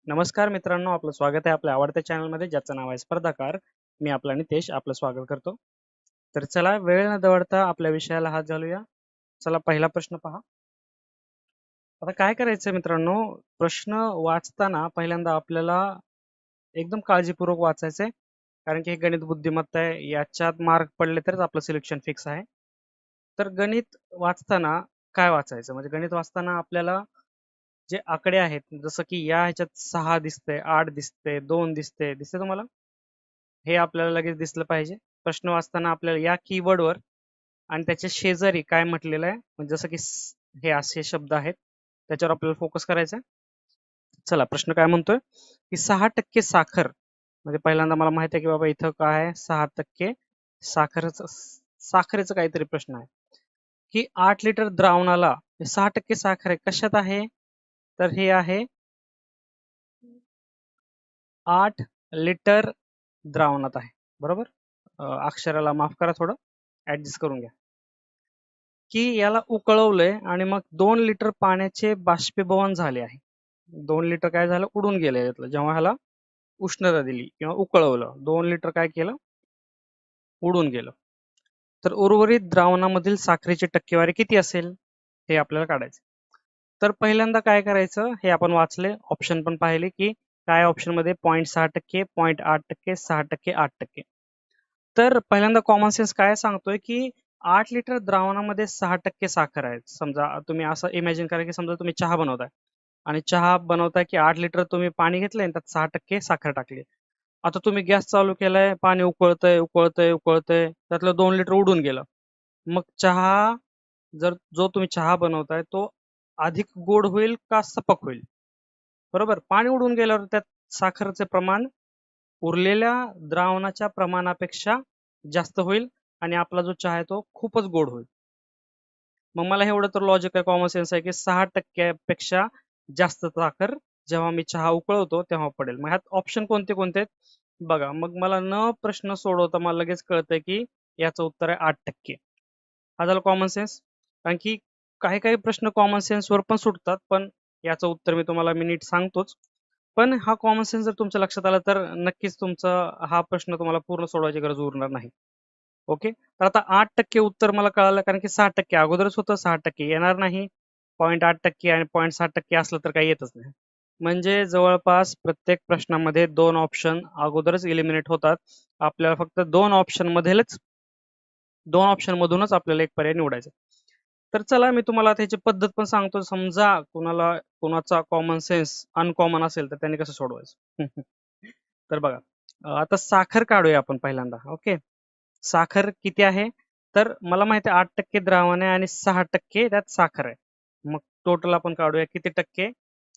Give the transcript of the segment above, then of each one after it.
नमस्कार मित्रांनो, आपलं स्वागत आहे आपल्या आवडत्या चॅनलमध्ये ज्याचं नाव आहे स्पर्धाकार. मी आपला नितेश आपलं स्वागत करतो. तर चला वेळ न दवडता आपल्या विषयाला हात घालूया. चला पहिला प्रश्न पहा. आता काय करायचं मित्रांनो, प्रश्न वाचताना पहिल्यांदा आपल्याला एकदम काळजीपूर्वक वाचायचंय. कारण की हे गणित बुद्धिमत्ता आहे, याच्यात मार्क पडले तरच आपलं सिलेक्शन फिक्स आहे. तर गणित वाचताना काय वाचायचं, म्हणजे गणित वाचताना आपल्याला जे आकडे आहेत, जसं की या ह्याच्यात 6 दिसतंय, 8 दिसतंय, 2 दिसतंय तुम्हाला? हे आपल्याला लगेच दिसलं पाहिजे. प्रश्न वाचताना आपल्याला या कीवर्डवर आणि त्याच्या शेजारी काय म्हटलेलं आहे, म्हणजे जसं की हे असे शब्द आहेत, त्याच्यावर आपल्याला फोकस करायचा आहे. चला प्रश्न काय म्हणतोय, की 6% साखर, म्हणजे पहिल्यांदा मला माहिती आहे की बाबा इथं काय आहे, 6% साखरेचं साखरेचं काहीतरी प्रश्न आहे, की 8 लिटर द्रावणाला 6% साखर आहे, कशात आहे? तर हे आहे 8 लिटर द्रावणात आहे. बरोबर? अक्षराला माफ करा, थोडं ऍडजस्ट करून घ्या. की याला उकळवलंय आणि मग 2 लिटर पाण्याचे बाष्पीभवन झाले आहे. 2 लिटर काय झालं, उडून गेलं यातलं, जेव्हा ह्याला उष्णता दिली किंवा उकळवलं. 2 लिटर काय केलं, उडून गेलं. तर उर्वरित द्रावणामधील साखरेची टक्केवारी किती असेल, हे आपल्याला काढायचं. तर पहिल्यांदा काय करायचं, हे आपण वाचले, ऑप्शन पण पाहिले की काय ऑप्शन मध्ये 0.6%, 0.8%, 6%, 8%. तर पहिल्यांदा कॉमन सेन्स काय सांगतोय, की 8 लिटर द्रावणामध्ये 6% साखर आहे. समजा तुम्ही असं इमॅजिन करा, की समजा तुम्ही चहा बनवताय आणि चहा बनवताय की 8 लिटर तुम्ही पाणी घेतलंय आणि त्यात 6% साखर टाकली. आता तुम्ही गॅस चालू केलाय, पाणी उकळतंय उकळतंय उकळतंय, त्यातलं 2 लिटर उडून गेलं. मग चहा, जर जो तुम्ही चहा बनवताय तो अधिक गोड होईल का सपक होईल? बरोबर, पाणी उडून गेल्यावर त्यात साखरचे प्रमाण उरलेल्या द्रावणाच्या प्रमाणापेक्षा जास्त होईल आणि आपला जो चहा आहे तो खूपच गोड होईल. मग मला एवढं तर लॉजिक आहे, कॉमन सेन्स आहे, की 6% जास्त साखर जेव्हा मी चहा उकळवतो तेव्हा पडेल. मग ह्यात ऑप्शन कोणते कोणते आहेत बघा. मग मला न प्रश्न सोडवता मला लगेच कळतंय की याचं उत्तर आहे 8%. हा झाला कॉमन सेन्स. कारण की काही काही प्रश्न कॉमन सेन्सवर पण सुटतात, पण याचं उत्तर मी नीट सांगतोच. पण हा कॉमन सेन्स जर तुमच्या लक्षात आला तर नक्कीच तुमचा हा प्रश्न तुम्हाला पूर्ण सोडवायची गरज उरणार नाही. ओके, तर आता 8% उत्तर मला कळालं, कारण की 6% अगोदरच होतं, 6% येणार नाही. 0.8% आणि 0.6% असलं तर काही येतच नाही. म्हणजे जवळपास प्रत्येक प्रश्नामध्ये 2 ऑप्शन अगोदरच इलिमिनेट होतात. आपल्याला फक्त 2 ऑप्शन मधूनच आपल्याला एक पर्याय निवडायचा. तर चला मी तुम्हाला त्याची पद्धत पण सांगतो. समजा कोणाचा कॉमन सेन्स अनकॉमन असेल तर त्यांनी कसं सोडवायचं. तर बघा, आता साखर काढूया आपण पहिल्यांदा. ओके, साखर किती आहे, तर मला माहिती आहे 8% द्रावण आहे आणि 6% त्यात साखर आहे. मग टोटल आपण काढूया, किती टक्के,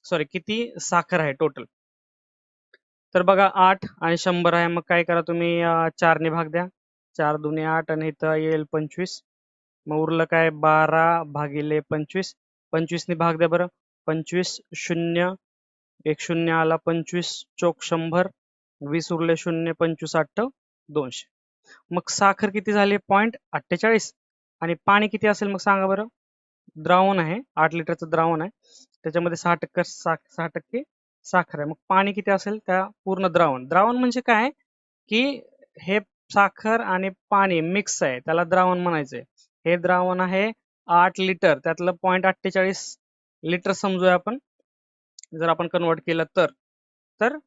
सॉरी किती साखर आहे टोटल. तर बघा 8 आणि 100 आहे, मग काय करा तुम्ही, 4 ने भाग द्या. 4 दुने 8 आणि इथं येईल 25. मग उरलं काय, 12/25. 25 ने भाग द्या बरं. 25 शून्य, एक शून्य आला, 25 चोक 100, 20 उरले शून्य, 25 8 200. मग साखर किती झाली, 0.48. आणि पाणी किती असेल मग सांगा बरं. द्रावण आहे, 8 लिटरचं द्रावण आहे, त्याच्यामध्ये 6% साखर आहे. मग पाणी किती असेल त्या पूर्ण द्रावण. द्रावण म्हणजे काय, की हे साखर आणि पाणी मिक्स आहे, त्याला द्रावण म्हणायचंय. हे द्रावण आहे 8 लिटर, त्यातलं 0.48 लिटर समजूया आपण, जर आपण कन्वर्ट केलं तर. तर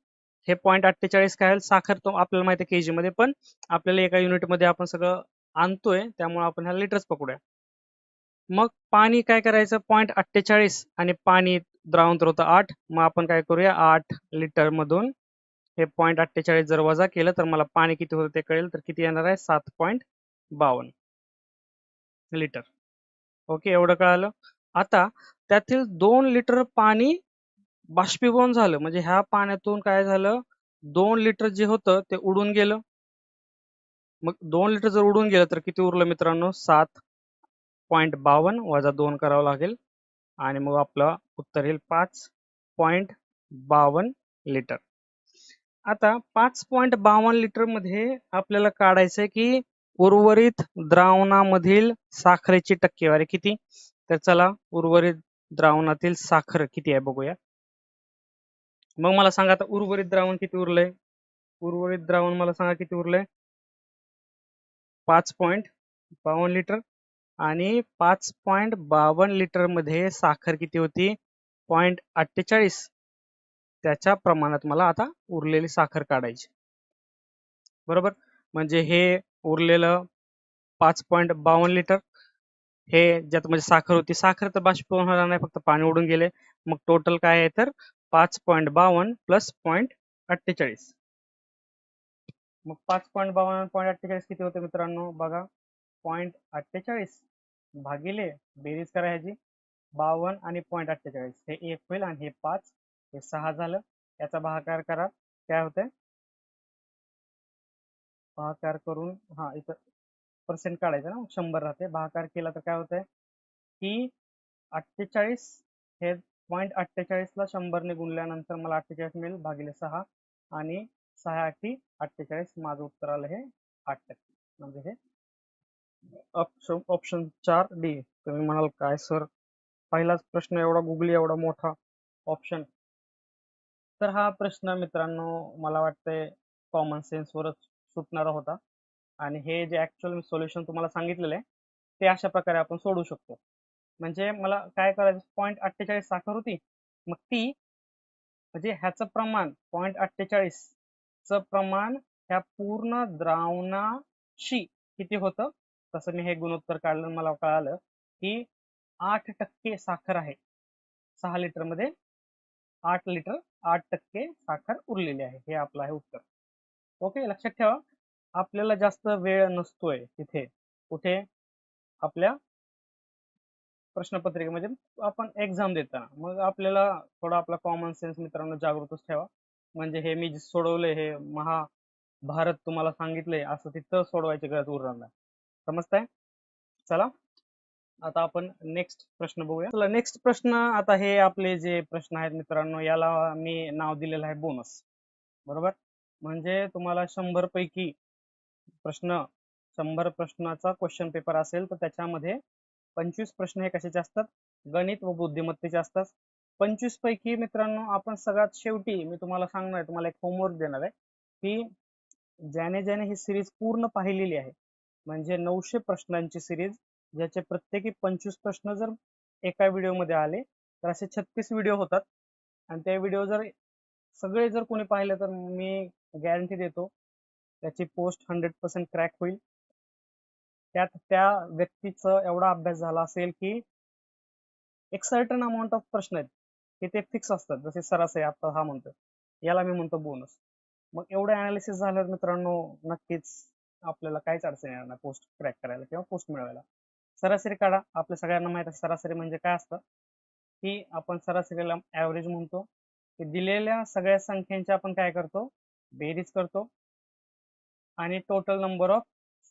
हे 0.48 काय आहे, साखर तो आपल्याला माहिती आहे केजी मध्ये, पण आपल्याला एका युनिट मध्ये आपण सगळं आणतोय, त्यामुळे आपण ह्या लिटर्स पकडूया. मग पाणी काय करायचं, 0.48 आणि पाणी द्रावण तर होतं 8. मग आपण काय करूया, 8 लिटर मधून हे 0.48 जर वजा केलं तर मला पाणी किती होतं ते कळेल. तर किती येणार आहे, 7.52 लिटर. ओके, एवढं कळालं. आता त्यातील 2 लिटर पाणी बाष्पीभवन झालं, म्हणजे ह्या पाण्यातून काय झालं, 2 लिटर जे होतं ते उडून गेलं. मग 2 लिटर जर उडून गेलं तर किती उरलं मित्रांनो, 7.52 वजा 2 करावं लागेल आणि मग आपलं उत्तर येईल 5.52 लिटर. आता 5.52 लिटर मध्ये आपल्याला काढायचंय की उर्वरित द्रावणामधील साखरेची टक्केवारी किती. तर चला उर्वरित द्रावणातील साखर किती आहे बघूया. मग मला सांगा आता उर्वरित द्रावण किती उरलंय? उर्वरित द्रावण मला सांगा किती उरलंय? 5.52 लिटर आणि 5.52 लिटर मध्ये साखर किती होती? 0.48. त्याच्या प्रमाणात मला आता उरलेली साखर काढायची, बरोबर. म्हणजे हे उरलेलं 5.52 लिटर, हे ज्यात म्हणजे साखर होती, साखर तर बाष्पीभवन होणार नाही, फक्त पाणी उडून गेले. मग टोटल काय आहे तर 5.52 प्लस 0.48. मग 5.52 0.48 किती होते मित्रांनो? बघा, 0.48 भागिले, बेरीज करा ह्याची, 52 आणि 0.48, हे 1 होईल आणि हे 5, हे 6 झालं. याचा भागाकार करा, काय होतंय? भागाकार करून हा इथं पर्सेंट काढायचं ना, 100 राहते. भागाकार केला तर काय होतंय की 48, हे 0.48 ला 100 ने गुणल्यानंतर मला 48 मिळेल भागिले 6 आणि 6 8 48. माझं उत्तर आलं हे 8%. म्हणजे हे ऑप्शन 4 डी. तुम्ही म्हणाल काय सर, पहिलाच प्रश्न एवढा गुगली, एवढा मोठा ऑप्शन? तर हा प्रश्न मित्रांनो मला वाटतंय कॉमन सेन्सवरच सुटणारा होता, आणि हे जे ऍक्च्युअल सोल्युशन तुम्हाला सांगितलेलं आहे ते अशा प्रकारे आपण सोडू शकतो. म्हणजे मला काय करायचं, 0.48 साखर होती, मग ती म्हणजे ह्याचं प्रमाण 0.48 च प्रमाण ह्या पूर्ण द्रावणाशी किती होतं, तसं मी हे गुणोत्तर काढलं, मला कळालं की 8% साखर आहे. 6 लिटर मध्ये 8 लिटर 8% साखर उरलेली आहे. हे आपलं आहे उत्तर. ओके, लक्षात ठेवा, आपल्याला जास्त वेळ नसतोय तिथे, कुठे, आपल्या प्रश्नपत्रिकेमध्ये आपण एक्झाम देताना. मग आपल्याला थोडा आपला कॉमन सेन्स मित्रांनो जागृतच ठेवा. म्हणजे हे मी जे सोडवलंय, हे महाभारत तुम्हाला सांगितलंय असं तिथं सोडवायची गरज उरणार नाही. समजताय? चला आता आपण नेक्स्ट प्रश्न बघूया. चला नेक्स्ट प्रश्न. आता हे आपले जे प्रश्न आहेत मित्रांनो, याला मी नाव दिलेलं आहे बोनस, बरोबर. म्हणजे तुम्हाला 100 पैकी प्रश्न, 100 प्रश्नाचा क्वेश्चन पेपर असेल तर त्याच्यामध्ये 25 प्रश्न हे कशाचे असतात? गणित व बुद्धिमत्तेचे असतात. 25 पैकी मित्रांनो आपण सगळ्यात शेवटी मी तुम्हाला सांगणार आहे, तुम्हाला एक होमवर्क देणार आहे की ज्याने ज्याने ही सिरीज पूर्ण पाहिलेली आहे, म्हणजे 900 प्रश्नांची सिरीज, ज्याचे प्रत्येकी 25 प्रश्न जर एका व्हिडिओमध्ये आले तर असे 36 व्हिडिओ होतात. आणि ते व्हिडिओ जर सगळे जर कोणी पाहिले तर मी गॅरंटी देतो त्याची पोस्ट 100% क्रॅक होईल. त्यात त्या व्यक्तीचा एवढा अभ्यास झाला असेल की एक सर्टन अमाऊंट ऑफ प्रश्न आहेत की ते फिक्स असतात, जसे सरासरी आता हा म्हणतो, याला मी म्हणतो बोनस. मग एवढं अनालिसिस झालं मित्रांनो, नक्कीच आपल्याला काहीच अडचण येणार नाही पोस्ट क्रॅक करायला किंवा पोस्ट मिळवायला. सरासरी काढा. आपल्या सगळ्यांना माहित आहे सरासरी म्हणजे काय असतं, की आपण सरासरीला ऍव्हरेज म्हणतो, की दिलेल्या सगळ्या संख्यांची आपण काय करतो, बेरीज करतो आणि टोटल नंबर ऑफ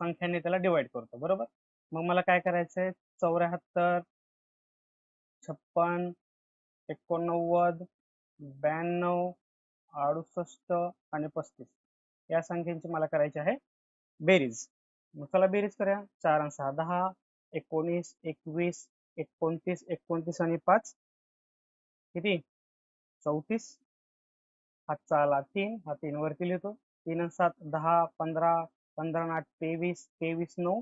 संख्यांनी त्याला डिवाइड करतो, बरोबर. मग मला काय करायचंय, 74, 56, 89, 92, 68 आणि 35 या संख्यांची मला करायची आहे बेरीज. मग चला बेरीज करूया. 4 आणि 6 10, 19, 21, 29, 29 आणि 5 किती, 34. हातचा आला 3, हा 3 वरती लिहितो. 3 आणि 7 10, 15, 15 आणि 8 23, 23 9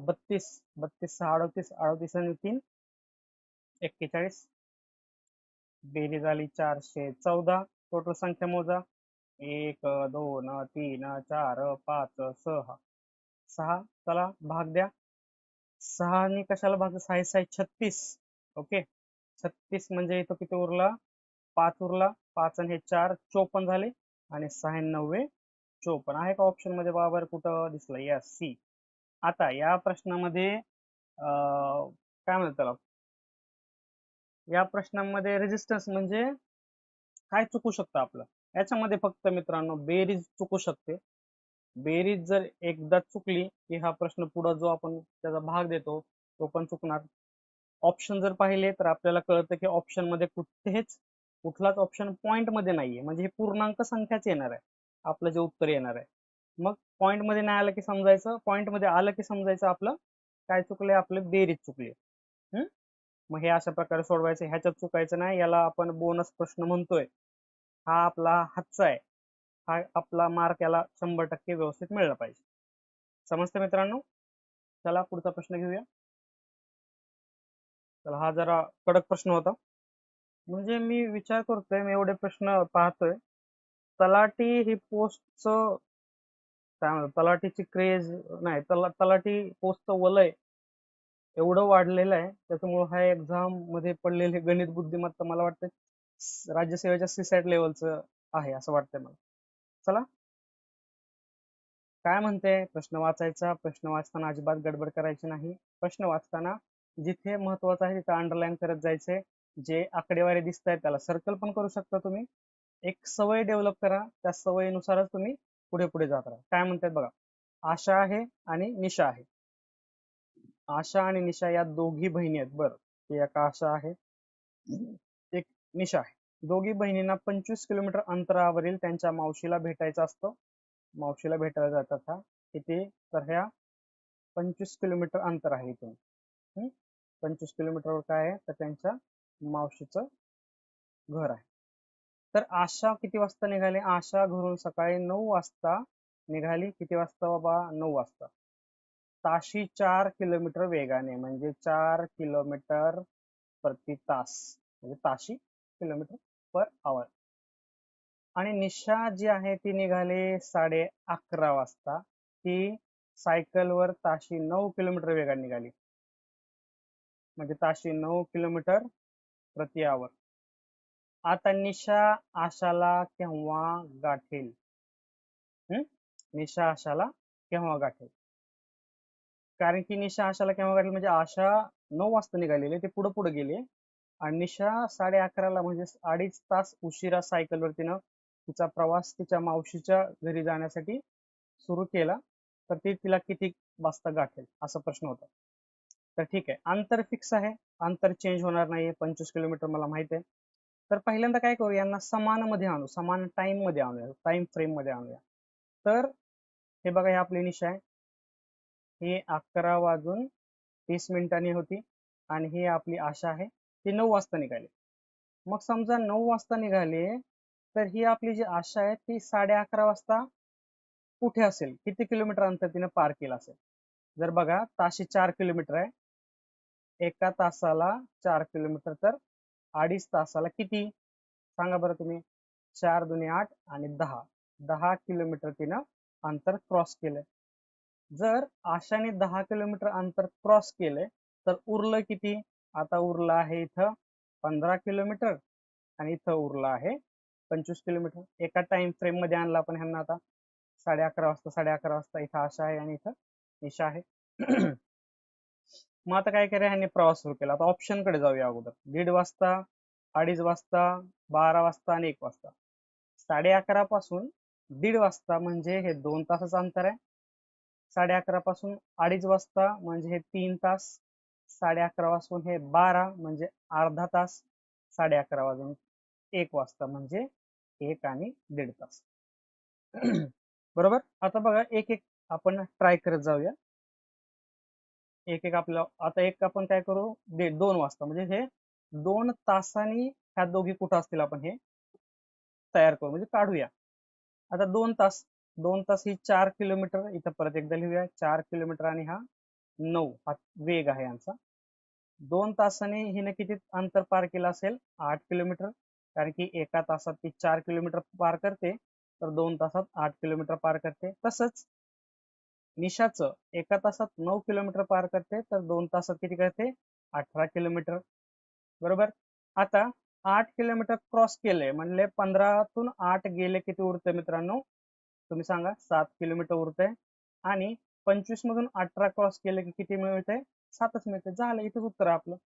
32, 32 6 38, 38 आणि 3 41. बेरीज आली 414. टोटल संख्या मोजा, 1 2 3 4 5 6. चला भाग द्या. 6 ने कशाला भाग, 6 6 36. ओके, 36 म्हणजे इथं किती उरला, 5 उरला. 5 आणि हे 4 54 झाले आणि 6 9 54 आहे का ऑप्शन मध्ये? बरोबर, कुठं दिसलं? Yes, see. आता या प्रश्नामध्ये काय म्हणतात त्याला, या प्रश्नामध्ये रेजिस्टन्स म्हणजे काय चुकू शकतं आपलं, याच्यामध्ये फक्त मित्रांनो बेरीज चुकू शकते. बेरीज जर एकदा चुकली की हा प्रश्न पुढे जो आपण त्याचा भाग देतो तो पण चुकणार. ऑप्शन जर पाहिले तर आपल्याला कळतं की ऑप्शन मध्ये कुठलाच ऑप्शन पॉइंट मध्ये नाहीये, म्हणजे हे पूर्णांक संख्याच येणार आहे आपलं जे उत्तर येणार आहे. मग पॉइंट मध्ये नाही आलं की समजायचं, पॉइंट मध्ये आलं की समजायचं आपलं काय चुकले, आपलं बेरीज चुकली. मग हे अशा प्रकारे सोडवायचं, ह्याच्यात चुकायचं नाही, याला आपण बोनस प्रश्न म्हणतोय. हा आपला हातचा आहे, हा आपला मार्क याला 100% व्यवस्थित मिळला पाहिजे. समजते मित्रांनो? चला पुढचा प्रश्न घेऊया. चला हा जरा कडक प्रश्न होता. म्हणजे मी विचार करतोय, मी एवढे प्रश्न पाहतोय, तलाठी ही पोस्टचं काय म्हणतात, तलाठीची क्रेज नाही, तलाठी पोस्टचं वलय एवढं वाढलेलं आहे, त्याच्यामुळे हा एक्झाम मध्ये पडलेले गणित बुद्धिमत्ता मला वाटतं राज्यसेवेच्या सीसॅट लेवलचं आहे असं वाटतंय मला. चला काय म्हणते प्रश्न वाचायचा, प्रश्न वाचताना अजिबात गडबड करायची नाही. प्रश्न वाचताना जिथे महत्वाचं आहे तिथे अंडरलाईन करत जायचे. जे आकडेवारी दिसत आहेत त्याला सर्कल पण करू शकता तुम्ही. एक सवय डेव्हलप करा, त्या सवयीनुसारच तुम्ही पुढे पुढे जात राहा. काय म्हणतात बघा, आशा आहे आणि निशा आहे. आशा आणि निशा या दोघी बहिणी आहेत. बरं, एक आशा आहे एक निशा आहे. दोघी बहिणींना 25 किलोमीटर अंतरावरील त्यांच्या मावशीला भेटायचं असतं. मावशीला भेटायला जातात. हा किती, तर ह्या 25 किलोमीटर अंतर आहे इथून. 25 किलोमीटरवर काय आहे, तर त्यांच्या मावशीचं घर आहे. तर आशा किती वाजता निघाली? आशा घरून सकाळी 9 वाजता निघाली. किती वाजता बाबा? 9 वाजता. ताशी 4 किलोमीटर वेगाने, म्हणजे 4 किलोमीटर प्रति तास, म्हणजे ताशी किलोमीटर पर आवर. आणि निशा जी आहे ती निघाली 11:30 वाजता. ती सायकलवर ताशी 9 किलोमीटर वेगाने निघाली, म्हणजे ताशी 9 किलोमीटर प्रति आवर. आता निशा आशाला केव्हा गाठेल? निशा आशाला केव्हा गाठेल? कारण की निशा आशाला केव्हा गाठेल म्हणजे आशा 9 वाजता निघालेली, ते पुढे पुढे गेले आणि निशा 11:30ला म्हणजे 2.5 तास उशिरा सायकलवरतीनं तिचा प्रवास तिच्या मावशीच्या घरी जाण्यासाठी सुरू केला. तर ती तिला किती वाजता गाठेल असा प्रश्न होता. तर ठीक आहे, अंतर फिक्स आहे, अंतर चेंज होणार नाहीये. 25 किलोमीटर मला माहित आहे. तर पहिल्यांदा काय करू, यांना समान मध्ये आणू, समान टाइम मध्ये आणूया, टाइम फ्रेम मध्ये आणूया. तर हे बघा, हे आपली निशा आहे, ही 11:30 होती आणि ही आपली आशा आहे, ती 9 वाजता निघाली. मग समजा 9 वाजता निघाली, तर ही आपली जी आशा आहे ती 11:30 वाजता कुठे असेल, किती किलोमीटर अंतर तिने पार केलं असेल? जर बघा, ताशी 4 किलोमीटर आहे, एका तासाला 4 किलोमीटर, तर 2.5 तासाला किती सांगा बरं तुम्ही? 4 दुने 8 आणि 10 किलोमीटर तिनं अंतर क्रॉस केलंय. जर आशाने 10 किलोमीटर अंतर क्रॉस केले तर उरलं किती? आता उरलं आहे इथं 15 किलोमीटर आणि इथं उरलं आहे 25 किलोमीटर. एका टाइम फ्रेम मध्ये आणला आपण ह्यांना. आता 11:30 वाजता इथं आशा आहे आणि इथं निशा आहे. मग आता काय करूया, ह्यांनी प्रवास सुरू केला. आता ऑप्शन कडे जाऊया अगोदर. 1:30 वाजता, 2:30 वाजता, 12 वाजता आणि 1 वाजता. 11:30 पासून 1:30 वाजता म्हणजे हे 2 तासाचं अंतर आहे. 11:30 पासून 2:30 वाजता म्हणजे हे 3 तास. 11:30 वाजून हे 12 म्हणजे अर्धा तास. 11:30 वाजून 1 वाजता म्हणजे 1 आणि 1.5 तास. बरोबर. आता बघा, एक एक आपण ट्राय करत जाऊया. एक एक आपलं, आता एक आपण काय करू, 2 वाजता म्हणजे हे 2 तासांनी ह्या दोघी कुठं असतील आपण हे तयार करू, म्हणजे काढूया. आता 2 तास ही 4 किलोमीटर, इथं परत एकदा लिहूया, 4 किलोमीटर आणि हा 9, हा वेग आहे यांचा. 2 तासाने हिने किती अंतर पार केलं असेल? 8 किलोमीटर. कारण की एका तासात ती 4 किलोमीटर पार करते, तर 2 तासात 8 किलोमीटर पार करते. तसंच निशाचं एका तासात 9 किलोमीटर पार करते, तर 2 तासात किती करते? 18 किलोमीटर. बरोबर. आता 8 किलोमीटर क्रॉस केले म्हणले 15तून 8 गेले, किती उरते मित्रांनो? तुम्ही सांगा. 7 किलोमीटर उरते. आणि 25 मधून 18 क्रॉस केले की किती मिळते? 7च मिळते. झालं, इथंच उत्तर आपलं.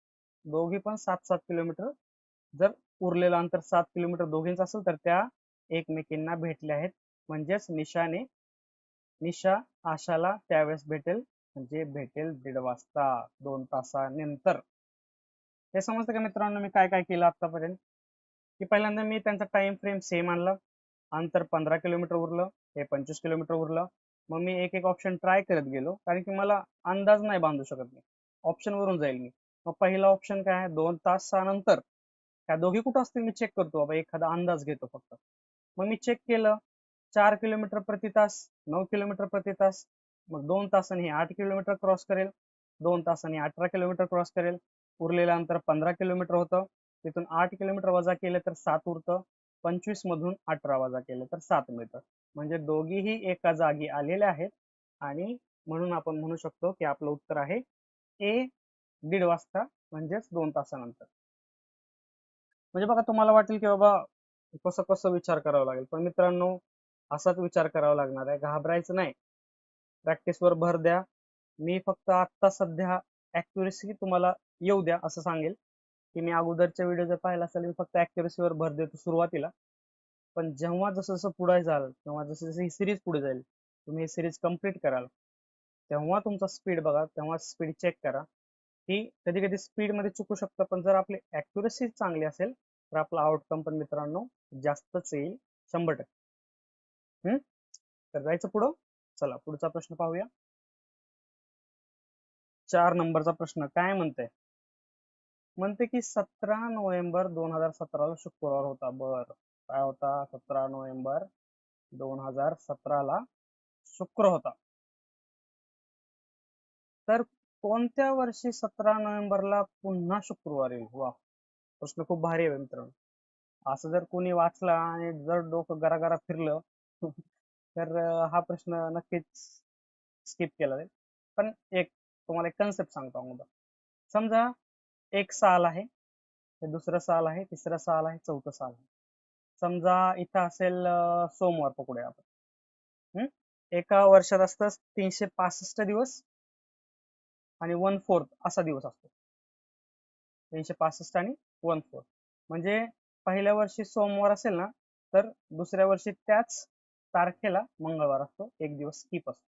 दोघी पण 7-7 किलोमीटर. जर उरलेलं अंतर 7 किलोमीटर दोघींच असेल तर त्या एकमेकींना भेटले आहेत. म्हणजेच निशा आशाला त्यावेळेस भेटेल, म्हणजे भेटेल 1:30 वाजता, 2 तासानंतर. हे समजतं का मित्रांनो मी काय काय केलं आतापर्यंत? की पहिल्यांदा मी त्यांचा टाइम फ्रेम सेम आणला, अंतर 15 किलोमीटर उरलं, हे 25 किलोमीटर उरलं. मग मी एक एक ऑप्शन ट्राय करत गेलो, कारण की मला अंदाज नाही बांधू शकत मी, ऑप्शन वरून जाईल मी. मग पहिला ऑप्शन काय आहे? 2 तासानंतर. ह्या दोघी कुठं असतील मी चेक करतो बाबा, एखादा अंदाज घेतो फक्त. मग मी चेक केलं, 4 किलोमीटर प्रति तास, 9 किलोमीटर प्रति तास, मग 2 तासांनी 8 किलोमीटर क्रॉस करेल, 2 तासांनी 18 किलोमीटर क्रॉस करेल, उरलेलं अंतर 15 किलोमीटर होतं. तिथून 8 किलोमीटर वजा केले तर 7 उरतं, 25 मधून 18 वजा केले तर 7 मिळतं. म्हणजे दोघीही एका जागी आलेल्या आहेत आणि म्हणून आपण म्हणू शकतो की आपलं उत्तर आहे ए, 1.5 वाजता म्हणजेच 2 तासानंतर. म्हणजे बघा, तुम्हाला वाटेल की बाबा कसं कसं विचार करावा लागेल, पण मित्रांनो असाच विचार करावा लागणार आहे, घाबरायचं नाही, प्रॅक्टिसवर भर द्या. मी फक्त आत्ता सध्या ॲक्युरेसी तुम्हाला येऊ द्या असं सांगेल, की मी अगोदरच्या व्हिडिओ जर पाहिला असेल मी फक्त ॲक्युरेसीवर भर देतो सुरुवातीला, पण जेव्हा जसं जसं पुढे जाल, तेव्हा जसं जसं ही सिरीज पुढे जाईल, तुम्ही ही सिरीज कम्प्लीट कराल, तेव्हा तुमचा स्पीड बघा, तेव्हा स्पीड चेक करा. ही कधी कधी स्पीड मध्ये चुकू शकतं, पण जर आपली ॲक्युरेसी चांगली असेल तर आपला आउटकम पण मित्रांनो जास्तच येईल, 100%. तर जायचं पुढं. चला पुढचा प्रश्न पाहूया. 4 नंबरचा प्रश्न काय म्हणते, म्हणते की 17 नोव्हेंबर 2017 ला शुक्रवार होता. बर, काय होता? 17 नोव्हेंबर 2017 ला शुक्र होता. तर कोणत्या वर्षी 17 नोव्हेंबरला पुन्हा शुक्रवार येईल? वा, प्रश्न खूप भारी आहे मित्रांनो. असं जर कोणी वाचला आणि जर डोकं गरागरा फिरलं तर हा प्रश्न नक्कीच स्किप केला जाईल. पण एक तुम्हाला एक कन्सेप्ट सांगतो अगोदर. समजा एक साल आहे, हे दुसरं साल आहे, तिसरं साल आहे, चौथं साल आहे. समजा इथं असेल सोमवार पकडूया आपण. एका वर्षात असतं 365 दिवस आणि 1/4 असा दिवस असतो. 365 आणि 1/4 म्हणजे पहिल्या वर्षी सोमवार असेल ना, तर दुसऱ्या वर्षी त्याच तारखेला मंगळवार असतो, एक दिवस स्किप असतो.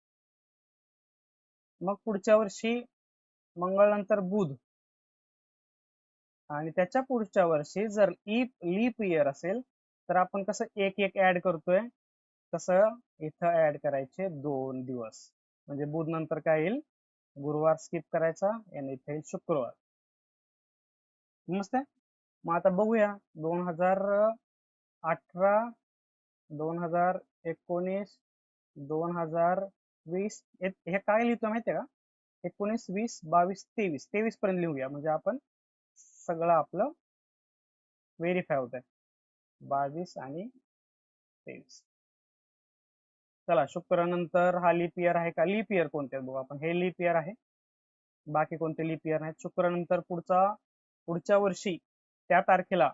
मग पुढच्या वर्षी मंगळनंतर बुध, आणि त्याच्या पुढच्या वर्षी जर लीप इयर असेल तर आपण कसं एक एक ऍड करतोय, तसं इथं ऍड करायचे 2 दिवस. म्हणजे बुध नंतर काय येईल? गुरुवार स्किप करायचा आणि इथे येईल शुक्रवार. समजतंय? मग आता बघूया 2018, 2019, 2020 हे काय लिहितो माहितीये का? 19, 20, 22, 23, 23 पर्यंत लिहूया, म्हणजे आपण सगळं आपलं व्हेरीफाय होत आहे. 22 आणि 23. चला, शुक्रानंतर हा लीप इयर आहे का? लीप इयर कोणते बघू आपण. हे लीप इयर आहे, बाकी कोणते लीप इयर नाहीत. शुक्रानंतर पुढच्या वर्षी त्या तारखेला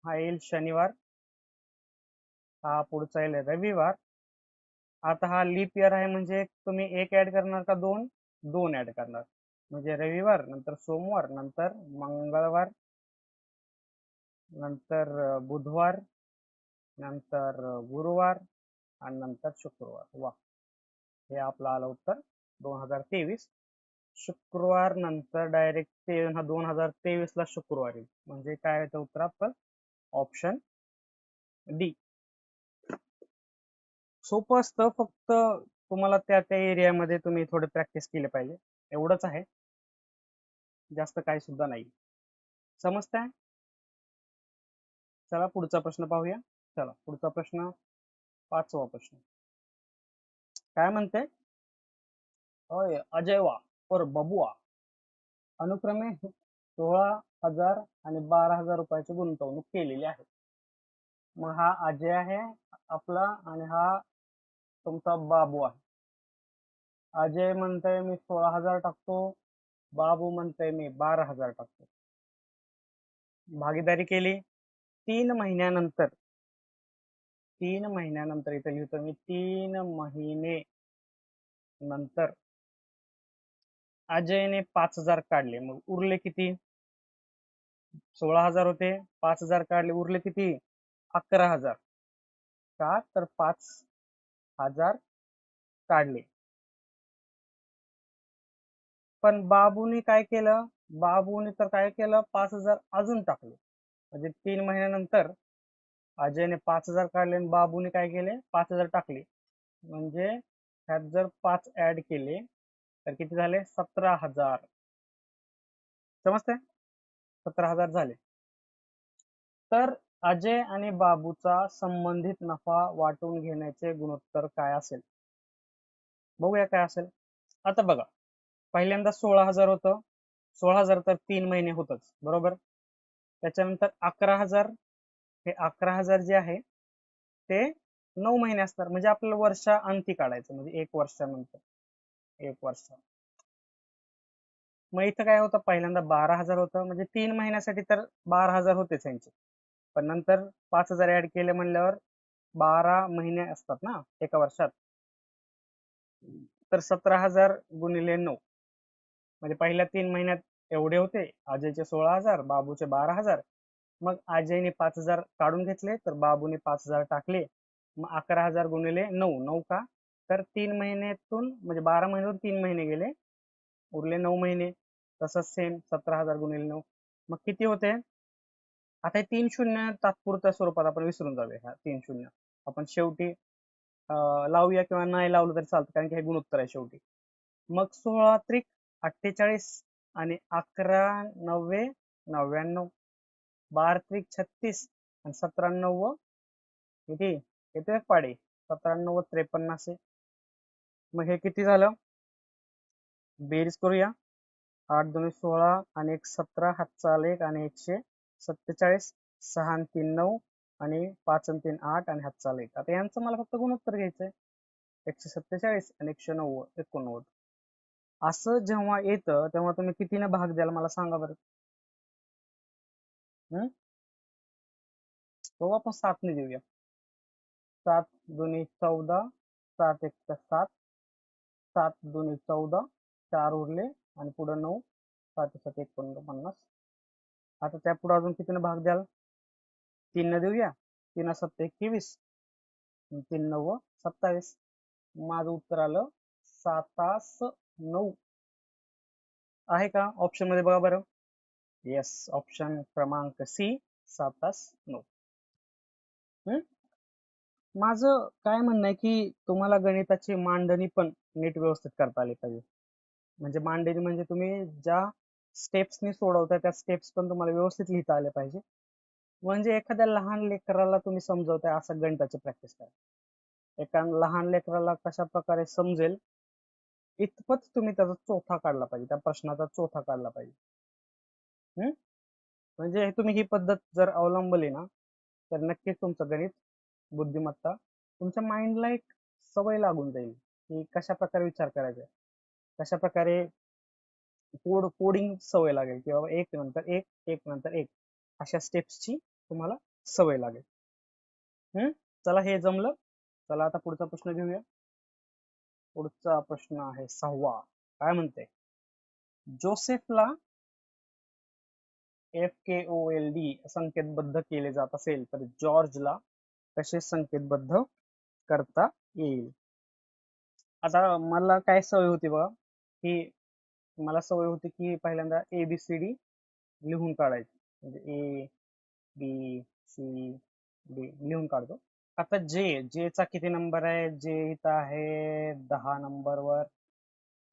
हा येईल शनिवार, हा पुढचा येईल रविवार. आता हा लीप इयर आहे म्हणजे तुम्ही एक ऍड करणार का दोन? दोन ऍड करणार. म्हणजे रविवार नंतर सोमवार नंतर मंगळवार नंतर बुधवार नंतर गुरुवार आणि नंतर शुक्रवार. वा, हे आपलं आलं उत्तर 2023. शुक्रवार नंतर डायरेक्ट 2023 ला शुक्रवार येईल, म्हणजे काय येतं उत्तर आपलं? Option D. सोपं असतं, फक्त तुम्हाला त्या त्या एरियामध्ये तुम्ही थोडे प्रॅक्टिस केले पाहिजे, एवढंच आहे, जास्त काही सुद्धा नाही. समजतंय? चला पुढचा प्रश्न पाहूया. चला पुढचा प्रश्न, 5वा प्रश्न काय म्हणते, होय अजय वा और बबुआ अनुक्रमे 16,000 आणि 12,000 रुपयाची गुंतवणूक केलेली आहे. मग हा अजय आहे आपला आणि हा तुमचा बाबू आहे. अजय म्हणतोय मी 16,000 टाकतो, बाबू म्हणतोय मी 12,000 टाकतो. भागीदारी केली. 3 महिन्यानंतर, 3 महिन्यानंतर इथे लिहितो मी, 3 महिने नंतर अजयने 5,000 काढले. मग उरले किती? 16,000 होते, 5,000 काढले, उरले किती? 11,000. का? तर 5,000 काढले. पण बाबूने काय केलं? बाबूने तर काय केलं? 5,000 अजून टाकले. म्हणजे 3 महिन्यानंतर अजयने 5,000 काढले आणि बाबूने काय केले? 5,000 टाकले. म्हणजे ह्यात जर 5 ऍड केले तर किती झाले? 17,000. समजते? 17,000 झाले. तर अजय आणि बाबूचा संबंधित नफा वाटून घेण्याचे गुणोत्तर काय असेल? बघूया काय असेल. आता बघा, पहिल्यांदा 16,000 होतं. 16,000 तर 3 महिने होतच, बरोबर. त्याच्यानंतर 11,000, हे 11,000 जे आहे ते 9 महिने असणार, म्हणजे आपल्याला वर्षा अंती काढायचं, म्हणजे 1 वर्षानंतर, 1 वर्ष. मग इथं काय होतं, पहिल्यांदा 12,000 होतं, म्हणजे 3 महिन्यासाठी तर 12,000 होतेच यांचे. पण नंतर 5,000 ऍड केले म्हणल्यावर 12 महिने असतात ना एका वर्षात. तर 17,000 गुणिले 9, म्हणजे पहिल्या 3 महिन्यात एवढे होते. अजयचे 16,000, बाबूचे 12,000. मग अजयने 5,000 काढून घेतले, तर बाबूने 5,000 टाकले. मग 11,000 गुणिले 9, 9 का, तर 3 महिन्यातून, म्हणजे 12 महिन्यातून 3 महिने गेले, उरले 9 महिने. तसंच सेम 17,000 गुणिले 9, मग किती होते. आता हे 3 शून्य तात्पुरत्या स्वरूपात आपण विसरून जाऊया. ह्या 3 शून्य आपण शेवटी लावूया, किंवा नाही लावलं तरी चालतं, कारण की हे गुणोत्तर आहे शेवटी. मग 16 त्रिक 48, आणि 11 नव्वे 99, 12 त्रिक 36, आणि 17 9 किती येते पाडे, 17 9 53 असे. मग हे किती झालं, बेरीज करूया. 8 2 16, आणि 1 17, हातचा आला 1, आणि 147, 6 आणि 3 9, आणि 5 आणि 3 8, आणि हातचा आला 1. आता यांचं मला फक्त गुणोत्तर घ्यायचंय. 147 आणि 190 89. असं जेव्हा येतं तेव्हा तुम्ही कितीने भाग द्याल मला सांगा बरं. तो आपण 7 ने देऊया. 7 2 14, 7 1 7, 7 2 14, 4 उरले, आणि पुढे 9, 7 7 49. आता त्या पुढे अजून कितीने भाग द्याल, 3 ने देऊया. 3 7 21, 3 9 27. माझं उत्तर आलं 7 9. आहे का ऑप्शन मध्ये, बघा बरं. येस, ऑप्शन क्रमांक सी, 7 9. माझं काय म्हणणं आहे की तुम्हाला गणिताची मांडणी पण नीट व्यवस्थित करता आली पाहिजे. म्हणजे मांडणी म्हणजे तुम्ही ज्या स्टेप्सनी सोडवता त्या स्टेप्स पण तुम्हाला व्यवस्थित लिहिता आले पाहिजे. म्हणजे एखाद्या लहान लेकराला तुम्ही समजवताय असं गणिताची प्रॅक्टिस करा. एका लहान लेकराला कशा प्रकारे समजेल इतपत तुम्ही त्याचा चोथा काढला पाहिजे, त्या प्रश्नाचा चोथा काढला पाहिजे. म्हणजे तुम्ही ही पद्धत जर अवलंबली ना, तर नक्कीच तुमचं गणित बुद्धिमत्ता तुमच्या माइंडला एक सवय लागून जाईल की कशा प्रकारे विचार करायचा, कशा प्रकारे कोडिंग सवय लागेल, की बाबा एक नंतर एक, एक नंतर एक, अशा स्टेप्सची तुम्हाला सवय लागेल. चला, हे जमलं. चला आता पुढचा प्रश्न घेऊया. पुढचा प्रश्न आहे 6वा. काय म्हणते, जोसेफला FKOLD संकेतबद्ध केले जात असेल तर जॉर्जला कसे संकेतबद्ध करता येईल. आता मला काय सवय होती बघा, की मला सवय होती की पहिल्यांदा ABCD लिहून काढायची, म्हणजे ABCD लिहून काढतो. आता जे चा किती नंबर आहे, जे इथं आहे 10 नंबरवर,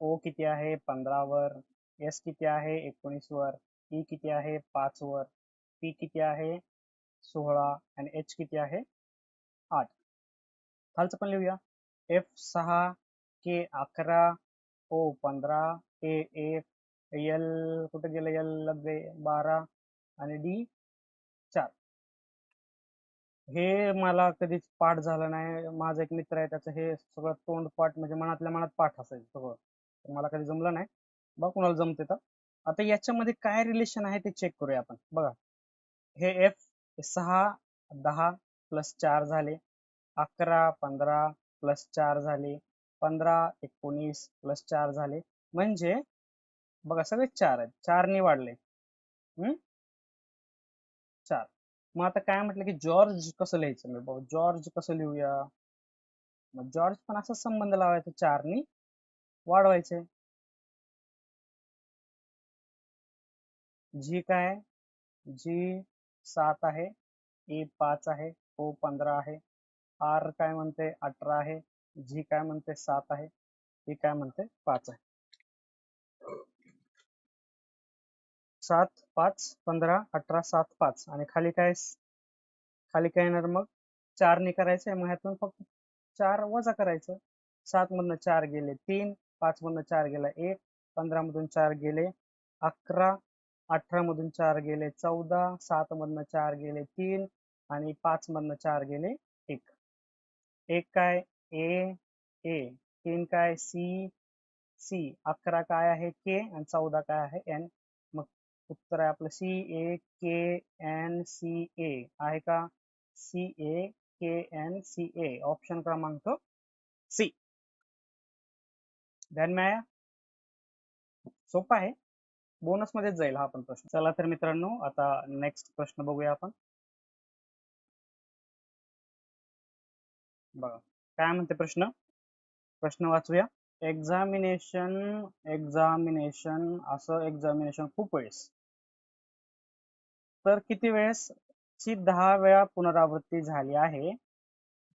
O किती आहे 15 वर, S किती आहे 19 वर, E किती आहे 5 वर, P किती आहे 16, आणि H किती आहे 8. खालचं पण लिहूया. F6, K 11, O 15, A 1, L कुठे गेलं, L 12, आणि D 4. हे मला कधीच पाठ झालं नाही. माझा एक मित्र आहे, त्याचं हे सगळं तोंड पाठ, म्हणजे मनातल्या मनात पाठ असायचं सगळं. मला कधी जमलं नाही. बघ कुणाला जमते तर. आता याच्यामध्ये काय रिलेशन आहे ते चेक करूया आपण. बघा, हे F 6 10 प्लस 4 झाले, 11 15 प्लस 4 झाले, 15 19 प्लस 4 झाले, म्हणजे बघा सगळे 4 आहेत, 4 ने वाढले. 4. मग आता काय म्हटलं की जॉर्ज कसं लिहायचं, मी बघ जॉर्ज कसं लिहूया. मग जॉर्ज पण असा संबंध लावायचा, 4 ने वाढवायचे. जी काय, जी 7 आहे, E 5 आहे, O 15 आहे, R काय म्हणते 18 आहे, जी काय म्हणते 7 आहे, E काय म्हणते 5 आहे. 7 5 15 18 7 5, आणि खाली काय खाली काय येणार मग 4 ने करायचंय, मग ह्यातून फक्त 4 वजा करायचं. 7 मधनं 4 गेले 3, 5 मधनं 4 गेला 1, 15 मधून 4 गेले 11, 18 मधून 4 गेले 14, 7 मधनं 4 गेले 3 आणि 5 मधनं 4 गेले 1. 1 काय ए ए, 3 काय सी सी, 11 काय आहे के आणि 14 काय आहे एन. मग उत्तर आहे आपलं सी ए के एन सी ए आहे का? सी ए के एन सी ए, ऑप्शन क्रमांक सी. ध्यान में आया? सोपा आहे, बोनस मध्येच जाईल हा पण प्रश्न. चला तर मित्रांनो, आता नेक्स्ट प्रश्न बघूया आपण. बघा काय म्हणते प्रश्न. प्रश्न वाचूया. एक्झामिनेशन असं एक्झामिनेशन खूप वेळेस, तर किती वेळेस ची 10 वेळा पुनरावृत्ती झाली आहे.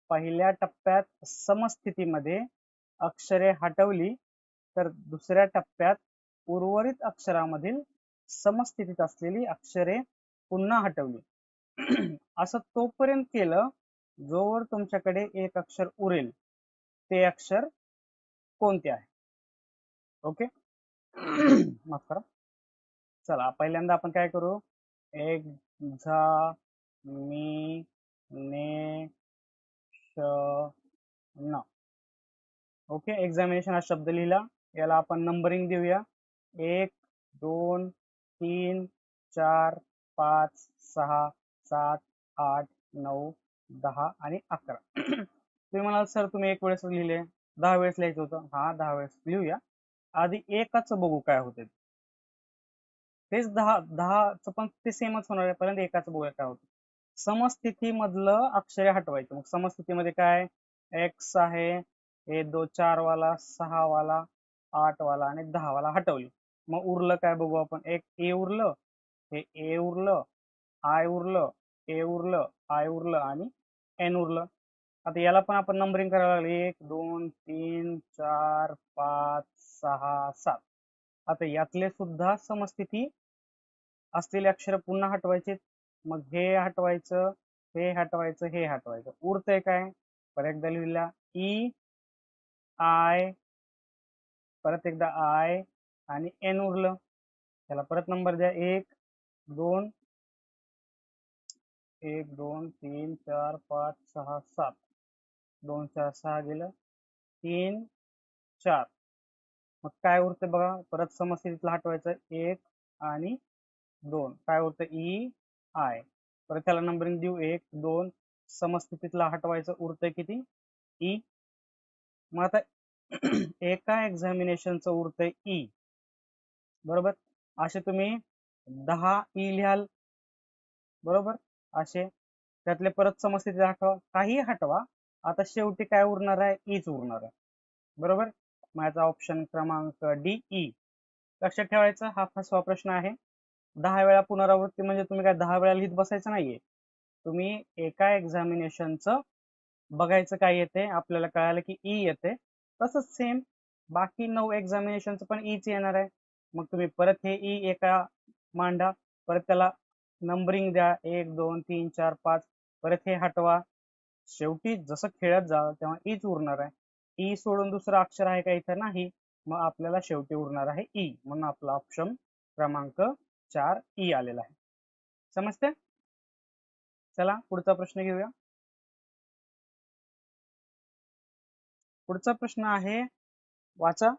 पहिल्या टप्प्यात समस्थितीमध्ये अक्षरे हटवली, तर दुसऱ्या टप्प्यात उर्वरित अक्षरामधील समस्थितीत असलेली अक्षरे पुन्हा हटवली. असं तोपर्यंत केलं जोवर तुमच्याकडे एक अक्षर उरेल. ते अक्षर कोणते आहे? ओके. माफ करा. चला पहिल्यांदा आपण काय करू, एक्झामिनेशन. ओके, एक्झामिनेशन हा शब्द लिहिला, याला आपण नंबरिंग देऊया. 1 2 3 4 5 6 7 8 9 10 आणि 11. तुम्ही म्हणाल सर तुम्ही एक वेळेस लिहिले, 10 वेळेस लिहायचं होतं. हा 10 वेळेस लिहूया. आधी एकाच बघू काय होते. तेच 10च पण ते सेमच होणार आहे. पर्यंत एकाच बघूया काय होतं. समस्थिती मधलं अक्षरे हटवायचं. मग समस्थितीमध्ये काय एक्स आहे, हे 4 वाला 6 वाला 8 वाला आणि 10 वाला हटवली. मग उरलं काय बघू आपण. एक ए उरलं, हे ए उरलं, आय उरलं, ए उरलं, आय उरलं आणि एन उरलं. आता याला पण आपण नंबरिंग करायला लागले. 1 2 3 4 5 6 7. आता यातले सुद्धा समस्थिती असलेले अक्षर पुन्हा हटवायचे. मग हे हटवायचं, हे हटवायचं, हे हटवायचं. उरतंय काय, परत एकदा लिहिला ई आय, परत एकदा आय आणि एन उरलं. त्याला परत नंबर द्या. 1 2 1 2 3 4 5 6 7, 2 4 6 गेलं 3 4. मग काय उरते बघा, परत समस्थितीतला हटवायचं 1 आणि 2. काय उरतं ई आय, परत त्याला नंबरिंग देऊ 1 2, समस्थितीतला हटवायचं, उरतंय किती ई. मग आता एका एक्झामिनेशनचं उरतंय ई, बरोबर. असे तुम्ही 10 ई लिहाल, बरोबर. असे त्यातले परत समस्थिती हटवा, काही हटवा. आता शेवटी काय उरणार आहे, ईच उरणार आहे, बरोबर. माझा ऑप्शन क्रमांक डी ई. लक्षात ठेवायचं, हा फसवा प्रश्न आहे. 10 वेळा पुनरावृत्ती म्हणजे तुम्ही काय 10 वेळा लिहित बसायचं नाहीये. तुम्ही एका एक्झामिनेशनचं बघायचं काय येते, आपल्याला कळालं की ई येते, तसंच सेम बाकी 9 एक्झामिनेशनचं पण ईच येणार आहे. मग तुम्ही परत हे ई एका मांडा, परत त्याला नंबरिंग द्या 1 2 3 4 5, परत हे हटवा. शेवटी जसं खेळत जा तेव्हा ईच उरणार आहे. ई सोडून दुसरं अक्षर आहे का इथं, नाही. मग आपल्याला शेवटी उरणार आहे ई, म्हणून आपला ऑप्शन क्रमांक 4 ई आलेला आहे. समजते. चला पुढचा प्रश्न घेऊया. पुढचा प्रश्न आहे, वाचा.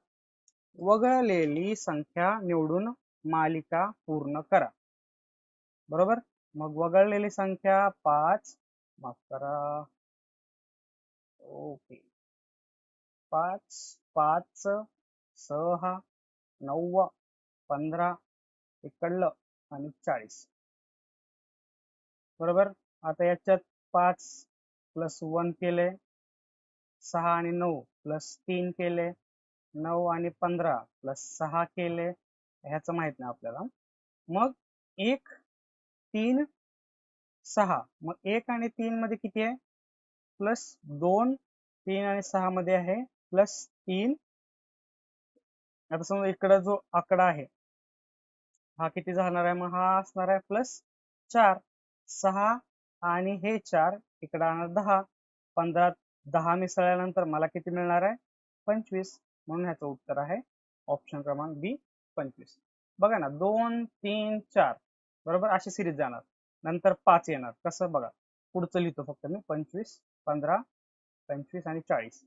वगळलेली संख्या निवडून मालिका पूर्ण करा. बरोबर. मग वगळलेली संख्या 5, माफ करा, ओके, 5 5 6 9 15 इकडलं आणि 40, बरोबर. आता याच्यात 5 प्लस 1 केले, 6 आणि 9 प्लस 3 केले, 9 आणि 15 प्लस 6 केले, ह्याचं माहित नाही आपल्याला. मग 1 3 6, मग 1 आणि 3 मध्ये किती आहे, प्लस 2, 3 आणि 6 मध्ये आहे प्लस 3. आता समजा इकडे जो आकडा आहे हा किती जाणार आहे, मग हा असणार आहे प्लस 4. 6 आणि हे 4 इकडे आणणार 10. 15 10 मिसळल्यानंतर मला किती मिळणार आहे? 25. म्हणून ह्याचं उत्तर आहे ऑप्शन क्रमांक बी 25. बघा ना 2 3 4 बरोबर अशी सिरीज जाणार, नंतर 5 येणार. कसं बघा, पुढचं लिहितो फक्त मी. 25 15 25 आणि 40.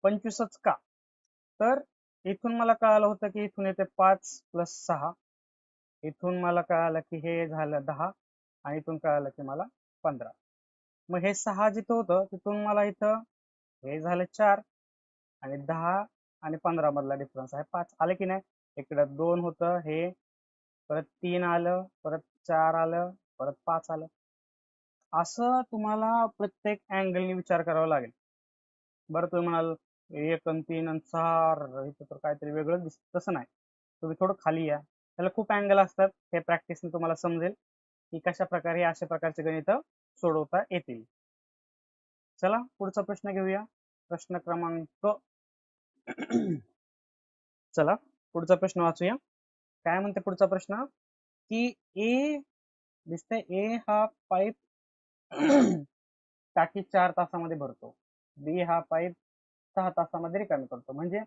25च का? तर इथून मला कळालं होतं की इथून येते 5 + 6. इथून मला कळालं की हे झालं 10 आणि इथून कळालं की मला 15. मग हे 6 जिथं होतं तिथून मला इथं हे झालं 4 आणि 10 आणि 15 मधला डिफरन्स आहे 5. आले की नाही? इकडं 2 होतं, हे परत 3 आलं, परत 4 आलं, परत 5 आलं. असं तुम्हाला प्रत्येक अँगलने विचार करावा लागेल. बरं तुम्ही म्हणाल 1 आणि 3 आणि 4 इथं तर काहीतरी वेगळंच दिसतं. तसं नाही, तुम्ही थोडं खाली या. त्याला खूप अँगल असतात. हे प्रॅक्टिसने तुम्हाला समजेल की कशा प्रकारे अशा प्रकारचे गणित सोडवता येतील. चला पुढचा प्रश्न घेऊया. प्रश्न क्रमांक चला पुढचा प्रश्न वाचूया. काय म्हणते पुढचा प्रश्न की ए दिसतंय, ए हा पाईप टाकी 4 तासामध्ये भरतो, बी हा पाईप 6 तासामध्ये रिकामी करतो. म्हणजे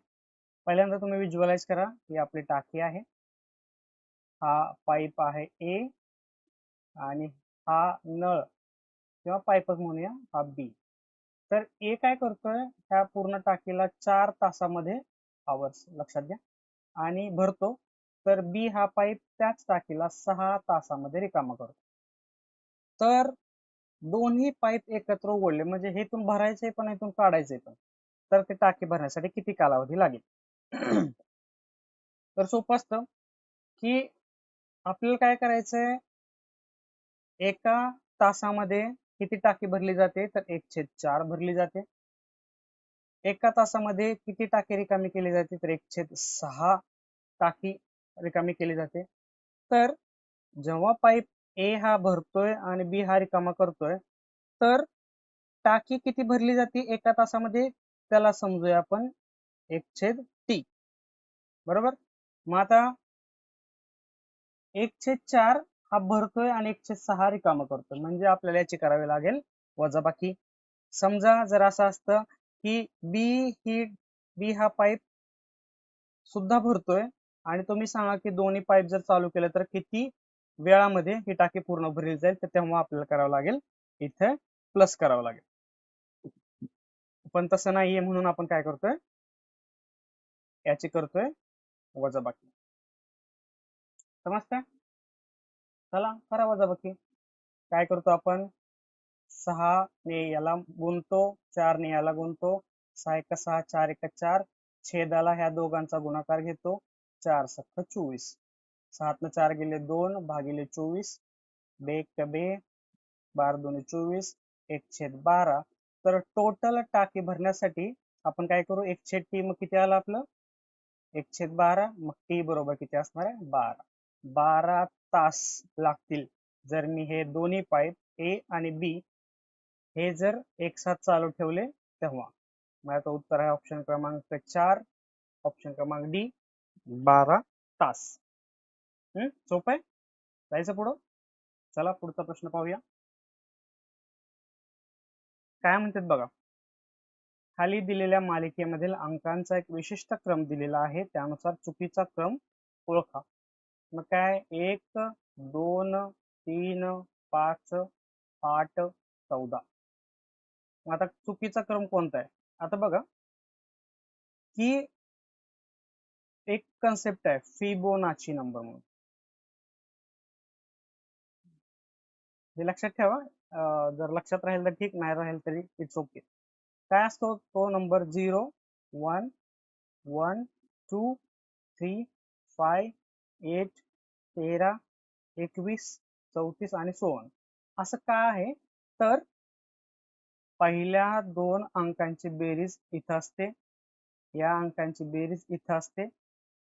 पहिल्यांदा तुम्ही विज्युअलाइज करा ही आपली टाकी आहे, हा पाईप आहे ए आणि हा नळ किंवा पाईपच म्हणूया हा बी. तर ए काय करतोय, ह्या पूर्ण टाकीला 4 तासामध्ये आवर्स लक्षात घ्या आणि भरतो. तर बी हा पाईप त्याच टाकीला 6 तासामध्ये रिकामा करतो. तर दोन्ही पाईप एकत्र उघडले म्हणजे हे इथून भरायचे पण इथून काढायचे पण, तर ते टाकी भरण्यासाठी किती कालावधी लागेल? तर सोपं असतं की आपल्याला काय करायचंय, एका तासामध्ये किती टाकी भरली जाते, तर 1/4 भरली जाते. एका तासामध्ये किती टाकी रिकामी केली जाते, तर 1/6 टाकी रिकामी केली जाते. तर जेव्हा पाईप ए हा भरतोय आणि बी हा रिकामा करतोय, तर टाकी किती भरली जाते एका तासामध्ये, त्याला समजूया आपण 1/t. बरोबर. मग आता 1/4 हा भरतोय आणि 1/6 रिकामा करतोय, म्हणजे आपल्याला याची करावी लागेल वजाबाकी. समजा जर असं असतं की बी हा पाईप सुद्धा भरतोय आणि तुम्ही सांगा की दोन्ही पाईप जर चालू केलं तर किती वेळामध्ये ही टाकी पूर्ण भरली जाईल, तर तेव्हा आपल्याला करावं लागेल इथे प्लस करावं लागेल. पण तसं नाहीये म्हणून आपण काय करतोय, याची करतोय वजाबाकी. समजतंय? चला करा वजाबाकी. काय करतो आपण, 6 ने याला गुणतो, 4 ने याला गुणतो, 6 × 6 4 × 4, छेदाला ह्या दोघांचा गुणाकार घेतो, 4 × 7 = 24. 7 4 गेले 2 भागिले 24, 2 × 2 12 2 24, 1/12. तर टोटल टाकी भरण्यासाठी आपण काय करू, 1/t मग किती आलं आपलं 1/12, मग टी बरोबर किती असणार आहे 12. 12 तास लागतील जर मी हे दोन्ही पाईप ए आणि बी हे जर एक साथ चालू ठेवले तेव्हा. माझं उत्तर आहे ऑप्शन क्रमांक 4, ऑप्शन क्रमांक डी, 12 तास. सोपं आहे. जायचं पुढं. चला पुढचा प्रश्न पाहूया. काय म्हणतात बघा, खाली दिलेल्या मालिकेमधील अंकांचा एक विशिष्ट क्रम दिलेला आहे, त्यानुसार चुकीचा क्रम ओळखा. मग काय 1 2 3 5 8 14. आता चुकीचा क्रम कोणता आहे? आता बघा की एक कन्सेप्ट आहे फिबोनाची नंबर म्हणून, हे लक्षात ठेवा. जर लक्षात राहील तर ठीक, नाही राहील तरी इट्स ओके. काय असतो तो नंबर? 0 1 1 2 3 5 8 13 21 34 आणि so on. असं का आहे, तर पहिल्या 2 अंकांची बेरीज इथं असते, या अंकांची बेरीज इथं असते,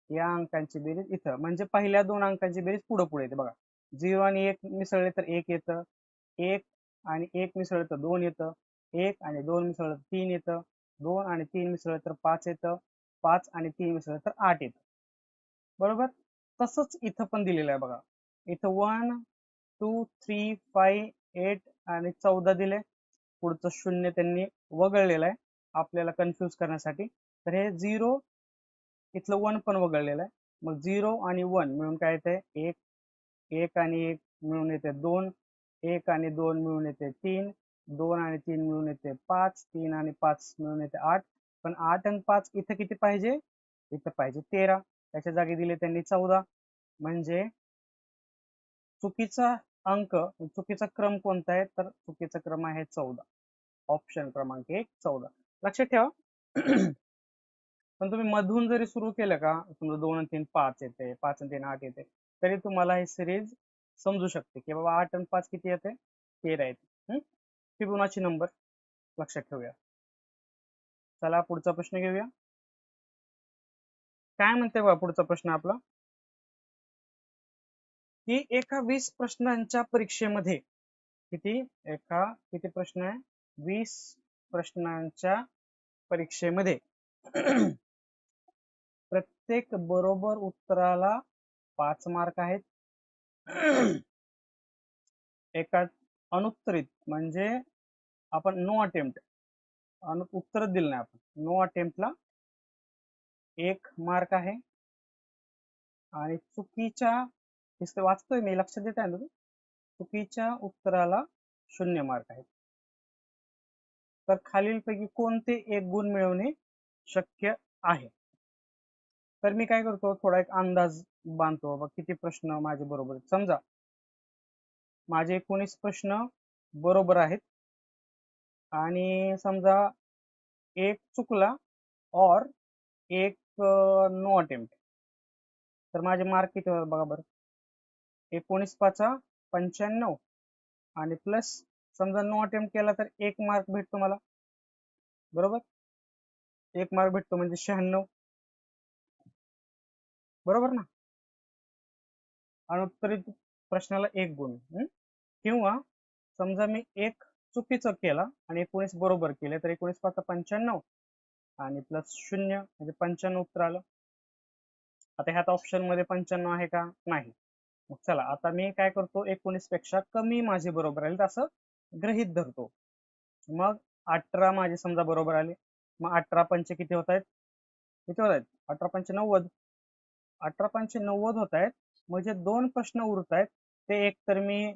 या अंकांची बेरीज इथं, म्हणजे पहिल्या 2 अंकांची बेरीज पुढे पुढे येते. बघा 0 आणि 1 मिसळले तर 1 येतं, 1 आणि 1 मिसळले तर 2 येतं, 1 आणि 2 मिसळले तर 3 येतं, 2 आणि 3 मिसळले तर 5 येतं, 5 आणि 3 मिसळले तर 8 येतं. बरोबर. तसंच इथं पण दिलेलं आहे बघा, इथं 1 2 3 5 8 आणि 14 दिले, पुढचं 0 त्यांनी वगळलेलं आहे आपल्याला कन्फ्यूज करण्यासाठी. तर हे 0, इथलं 1 पण वगळलेलं आहे. मग 0 आणि 1 मिळून काय येते? 1, 1 आणि 1 मिळून येते 2, 1 आणि 2 मिळून येते 3, 2 आणि 3 मिळून येते 5, 3 आणि 5 मिळून येते 8. पण 8 आणि 5 इथं किती पाहिजे? इथं पाहिजे 13. त्याच्या जागी दिले त्यांनी 14. म्हणजे चुकीचा अंक, चुकीचा क्रम कोणता आहे? तर चुकीचा क्रम आहे 14. ऑप्शन क्रमांक 1 14. लक्षात ठेवा. पण तुम्ही मधून जरी सुरू केलं का, समजा 2 आणि 3 5 येते, 5 आणि 3 8 येते, तरी तुम्हाला ही सिरीज समजू शकते की बाबा 8 आणि 5 किती येते? 13 येते. फिबोनाची नंबर लक्षात ठेवूया. चला पुढचा प्रश्न घेऊया. काय म्हणते बघा पुढचा प्रश्न आपला, की एका 20 प्रश्नांच्या परीक्षेमध्ये किती प्रश्न आहे? 20 प्रश्नांच्या परीक्षेमध्ये प्रत्येक बरोबर उत्तराला 5 मार्क आहेत. एका अनुत्तरित म्हणजे आपण नो अटेम्प्ट, उत्तर दिलं नाही आपण, नो अटेम्प्टला 1 मार्क आहे. आणि चुकीच्या, वाचतोय मी, लक्षात देत आहे ना? चुकीच्या उत्तराला 0 मार्क आहेत. तर खालीलपैकी कोणते एक गुण मिळवणे शक्य आहे? तर मी काय करतो, थोडा एक अंदाज बांधतो बाबा किती प्रश्न माझे बरोबर आहेत. समजा माझे 19 प्रश्न बरोबर आहेत आणि समजा एक चुकला और एक नो अटेम्प्ट, तर माझे मार्क किती होतात बघा बरं. 19 पाचा 95 आणि प्लस समजा नो अटेम्प्ट केला तर 1 मार्क भेटतो मला, बरोबर. 1 मार्क भेटतो म्हणजे 96, बरोबर ना. अनुत्तरित प्रश्नाला 1 गुण. किंवा समजा मी एक चुकीचं केला आणि 19 बरोबर केले, तर 19 पाचा 95 आणि प्लस 0 म्हणजे 95 उत्तर आलं. आता ह्यात ऑप्शन मध्ये 95 आहे का? नाही. मग चला आता मी काय करतो, 19 पेक्षा कमी माझे बरोबर आले असं गृहीत धरतो. मग 18 माझे समजा बरोबर आले, मग 18 पंचे किती होत आहेत? किती होत आहेत? 18 पंचे 90. 18 पंचे 90 होत आहेत. म्हणजे 2 प्रश्न उरत आहेत, ते एक तर मी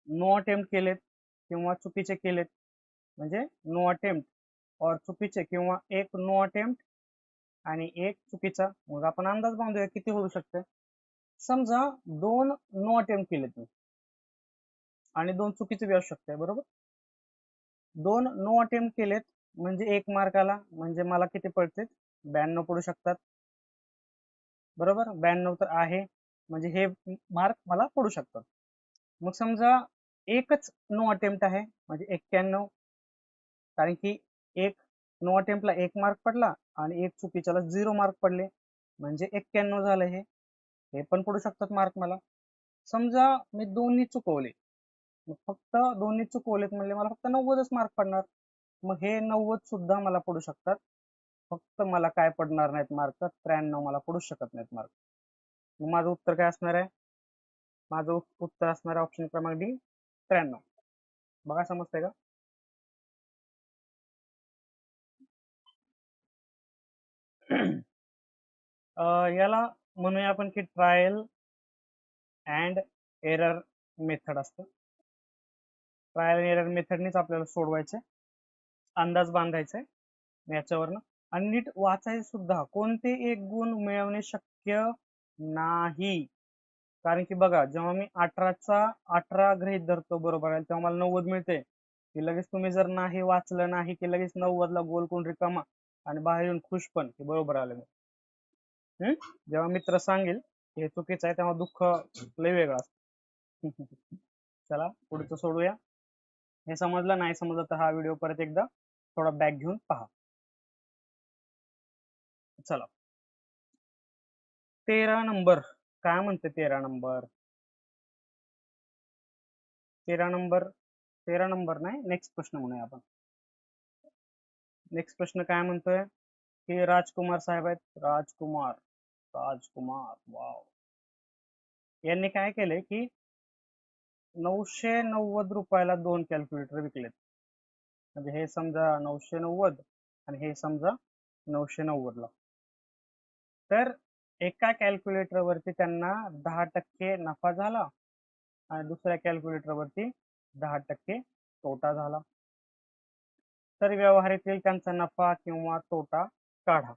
नो अटेम्प्ट केलेत किंवा चुकीचे केलेत, म्हणजे नो अटेम्प्ट और चुकीचे, किंवा एक नो अटेम्प्ट आणि एक चुकीचा. मग आपण अंदाज बांधूया किती होऊ शकते. समजा 2 नो अटेम्प्ट केलेत मी आणि 2 चुकीचे बी असू शकते, बरोबर. 2 नो अटेम्प्ट केलेत म्हणजे 1 मार्क आला, म्हणजे मला किती पडते? 92 पडू शकतात, बरोबर. 92 तर आहे, म्हणजे हे मार्क मला पडू शकतात. मग समजा एकच नो अटेम्प्ट आहे म्हणजे 91, कारण की एक नो अटेम्प्टला 1 मार्क पडला आणि एक चुकीच्याला 0 मार्क पडले, म्हणजे 91 झालं. हे पण पडू शकतात मार्क मला. समजा मी दोन्ही चुकवले, मग फक्त दोन्ही चुकवलेत म्हणजे मला फक्त 90च मार्क पडणार, मग हे 90 सुद्धा मला पडू शकतात. फक्त मला काय पडणार नाहीत मार्क? 93 मला पडू शकत नाहीत मार्क. मग माझं उत्तर काय असणार आहे? माझं उत्तर असणार आहे ऑप्शन क्रमांक डी, 93. बघा समजतंय का? याला म्हणूया आपण की ट्रायल अँड एरर मेथड असतं. ट्रायल अँड एरर मेथडनेच आपल्याला सोडवायचे, अंदाज बांधायचा आहे याच्यावरनं. आणि नीट वाचायचं सुद्धा. कोणते एक गुण मिळवणे शक्य नाही, कारण की बघा जेव्हा मी 18 गृहीत धरतो बरोबर आहे, तेव्हा मला 90 मिळते, की लगेच तुम्ही जर नाही वाचलं नाही की लगेच 90 ला गोल कोण रिकामा आणि बाहेर येऊन खुश पण की बरोबर आलं मी. जेव्हा मित्र सांगेल हे चुकीचं आहे तेव्हा दुःख लय वेगळं असतं. चला पुढचं सोडूया. हे समजलं नाही समजलं तर हा व्हिडिओ परत एकदा थोडा बॅक घेऊन पहा. चला 13 नंबर काय म्हणते? 13 नंबर, 13 नंबर नाही, नेक्स्ट प्रश्न म्हणूया आपण. नेक्स्ट प्रश्न काय म्हणतोय की राजकुमार साहेब आहेत, राजकुमार वाव, यांनी काय केलंय की ₹990 2 कॅल्क्युलेटर विकलेत. म्हणजे हे समजा 990 आणि हे समजा 990 ला. तर एका कॅल्क्युलेटर वरती त्यांना 10% नफा झाला आणि दुसऱ्या कॅल्क्युलेटर वरती 10% तोटा झाला. तर व्यवहारातील त्यांचा नफा किंवा तोटा काढा.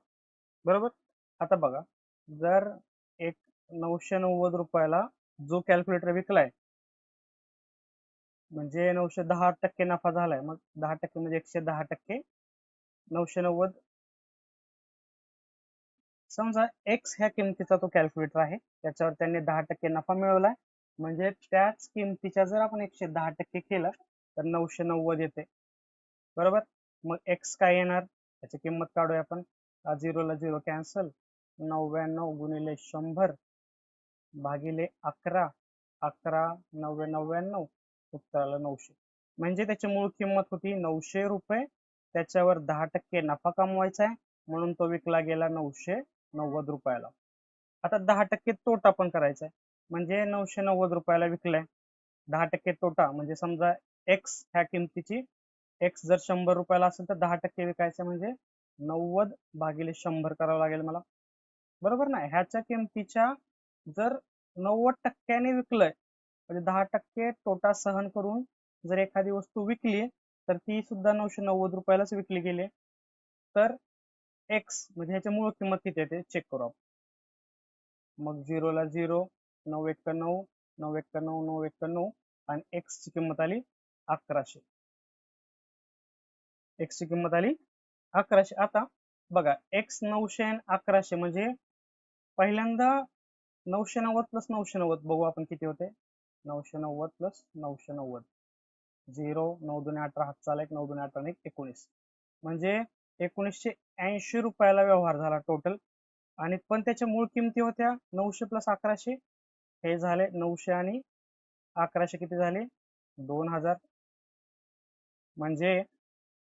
बरोबर. आता बघा, जर एक ₹990 जो कॅल्क्युलेटर विकलाय म्हणजे 910% नफा झालाय, मग 10% म्हणजे 110%. 990 समजा x ह्या किमतीचा तो कॅल्क्युलेटर आहे, त्याच्यावर त्यांनी 10% नफा मिळवलाय. म्हणजे त्याच किमतीच्या जर आपण 110% केलं तर 990 येते. बरोबर. मग x काय येणार, त्याची किंमत काढूया आपण. 0 ला 0 कॅन्सल. 99 गुणिले 100 भागिले 11. 11 9 99, उत्तराला 900. म्हणजे त्याची मूळ किंमत होती ₹900. त्याच्यावर 10% नफा कमवायचा आहे म्हणून तो विकला गेला ₹990. आता 10% तोटा पण करायचा आहे. म्हणजे ₹990 विकलाय, 10% तोटा म्हणजे समजा x ह्या किमतीची, x जर ₹100 असेल तर 10% विकायचं म्हणजे 90 भागिले 100 करावं लागेल मला. बरोबर ना. ह्याच्या किमतीच्या जर 90% विकलंय म्हणजे 10% तोटा सहन करून जर एखादी वस्तू विकली तर ती सुद्धा ₹990 विकली गेली. तर x म्हणजे ह्याची मूळ किंमत किती येते चेक करू आपण. मग 0 ला 0, 991, 991, 991 आणि x ची किंमत आली 1100. x ची किंमत आली 1100. आता बघा, x 900 आणि 1100 म्हणजे पहिल्यांदा 990 प्लस 990 बघू आपण किती होते. 990 प्लस 990, 0, 9 2 18, हात चाला 1, 9 2 18 19, म्हणजे ₹1980 व्यवहार झाला टोटल. आणि पण त्याच्या मूळ किमती होत्या 900 प्लस 1100, हे झाले 900 आणि 1100 किती झाले 2000. म्हणजे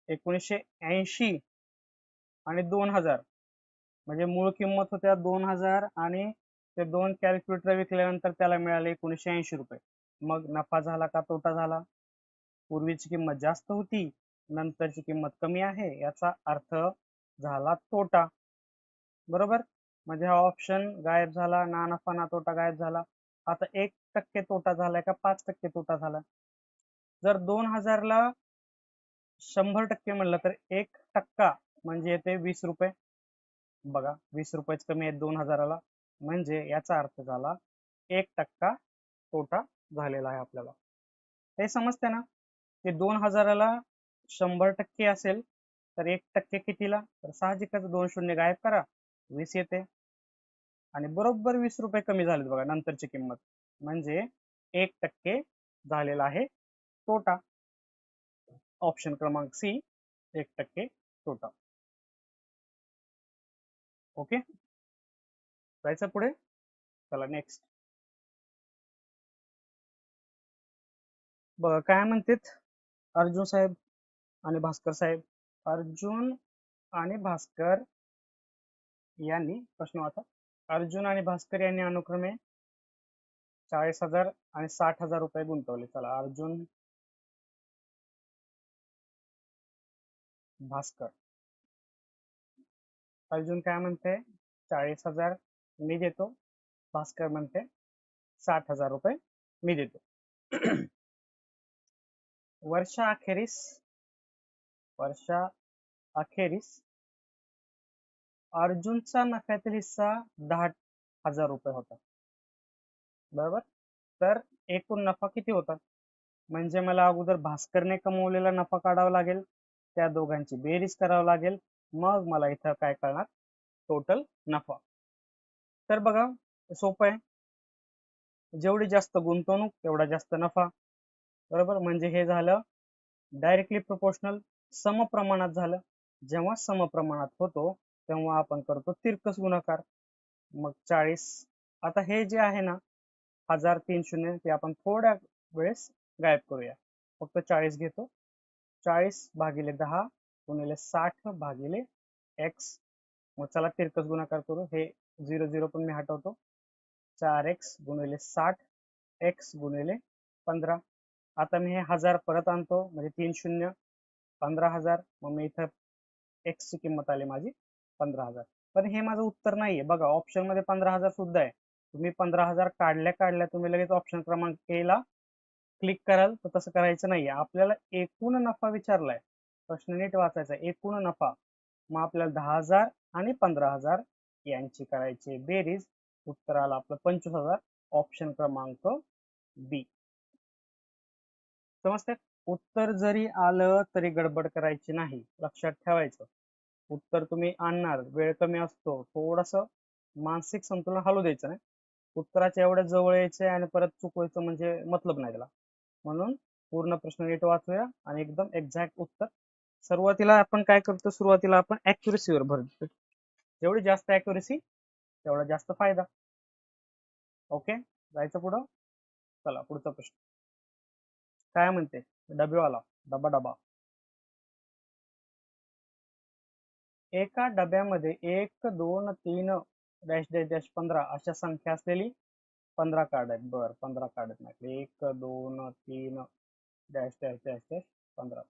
1980 आणि 2000 म्हणजे मूळ किंमत होत्या 2000 आणि ते 2 कॅल्क्युलेटर विकल्यानंतर त्याला मिळाले ₹1980. मग नफा झाला का तोटा झाला? पूर्वीची किंमत जास्त होती, नंतरची किंमत कमी आहे, याचा अर्थ झाला तोटा. बरोबर. म्हणजे हा ऑप्शन गायब झाला, ना नफा ना तोटा गायब झाला. आता 1% तोटा झालाय का 5% तोटा झाला? जर 2000 ला 100% म्हणलं तर 1% म्हणजे येते ₹20. बघा, ₹20 कमी आहेत 2000 ला, म्हणजे याचा अर्थ झाला 1% तोटा झालेला आहे आपल्याला. हे समजते ना की 2000 ला 100% असेल तर 1% कितीला, तर साहजिकच 2 शून्य गायब करा, 20 येते. आणि बरोबर ₹20 कमी झाले बघा नंतरची किंमत, म्हणजे 1% झालेला आहे तोटा. ऑप्शन क्रमांक सी, 1% तोटा. ओके, जायचं पुढे. चला नेक्स्ट. बघा काय म्हणतात अर्जुन साहेब आणि भास्कर साहेब. अर्जुन आणि भास्कर यांनी प्रश्न होता, अर्जुन आणि भास्कर यांनी अनुक्रमे 40,000 आणि 60,000 रुपये गुंतवले. चला, अर्जुन भास्कर. अर्जुन काय म्हणते 40,000 मी देतो, भास्कर म्हणते 60,000 रुपये मी देतो. वर्षाअखेरीस अर्जुनचा नफ्यातील हिस्सा 10,000 रुपये होता. बरोबर. तर एकूण नफा किती होता? म्हणजे मला अगोदर भास्करने कमवलेला नफा काढावा लागेल, त्या दोघांची बेरीज करावी लागेल, मग मला इथं काय कळणार, टोटल नफा. तर बघा सोपं आहे, जेवढी जास्त गुंतवणूक तेवढा जास्त नफा. बरोबर. म्हणजे हे झालं डायरेक्टली प्रोपोर्शनल, समप्रमाणात झालं. जेव्हा समप्रमाणात होतो तेव्हा आपण करतो तिरकस गुणाकार. मग 40. आता हे जे आहे ना 1030 ते आपण थोड्या वेळेस गायब करूया, फक्त 40 घेतो. 40 भागिले 10 गुणिले 60 भागिले x. मग चला तिरकस गुणाकार करू. हे 0 0 पण मी हटवतो. 4x गुणिले 60 x गुणिले 15. आता मी हे 1000 परत आणतो, म्हणजे 3 शून्य 15,000. मग मी इथं x ची किंमत आली माझी 15,000. पण हे माझं उत्तर नाहीये बघा, ऑप्शन मध्ये 15,000 सुद्धा आहे. तुम्ही 15,000 काढल्या काढल्या तुम्ही लगेच ऑप्शन क्रमांक A ला क्लिक कराल, तर तसं करायचं नाहीये. आपल्याला एकूण नफा विचारलाय, प्रश्न नीट वाचायचा. एकूण नफा, मग आपल्याला 10,000 आणि 15,000 यांची करायची बेरीज. उत्तर आलं आपलं 25,000. ऑप्शन क्रमांक बी. समजते? उत्तर जरी आलं तरी गडबड करायची नाही, लक्षात ठेवायचं. उत्तर तुम्ही आणणार, वेळ कमी असतो, थोडस मानसिक संतुलन हलू द्यायचं नाही. उत्तराच्या एवढ्या जवळ यायचंय आणि परत चुकवायचं म्हणजे मतलब नाही त्याला. म्हणून पूर्ण प्रश्न नीट वाचूया आणि एकदम एक्झॅक्ट उत्तर. सुरुवातीला आपण काय करतो, सुरुवातीला आपण ऍक्युरेसीवर भर देतो. जेवढी जास्त ऍक्युरेसी तेवढा जास्त फायदा. ओके, जायचं पुढं. चला पुढचा प्रश्न काय म्हणते, डबेवाला डबा डबा. एका डब्यामध्ये 1 2 3 डॅश डॅश डॅश 15 अशा संख्या असलेली 15 कार्ड आहेत. बर, 15 कार्ड आहेत म्हटले. 1 2 3 dash dash dash dash 15.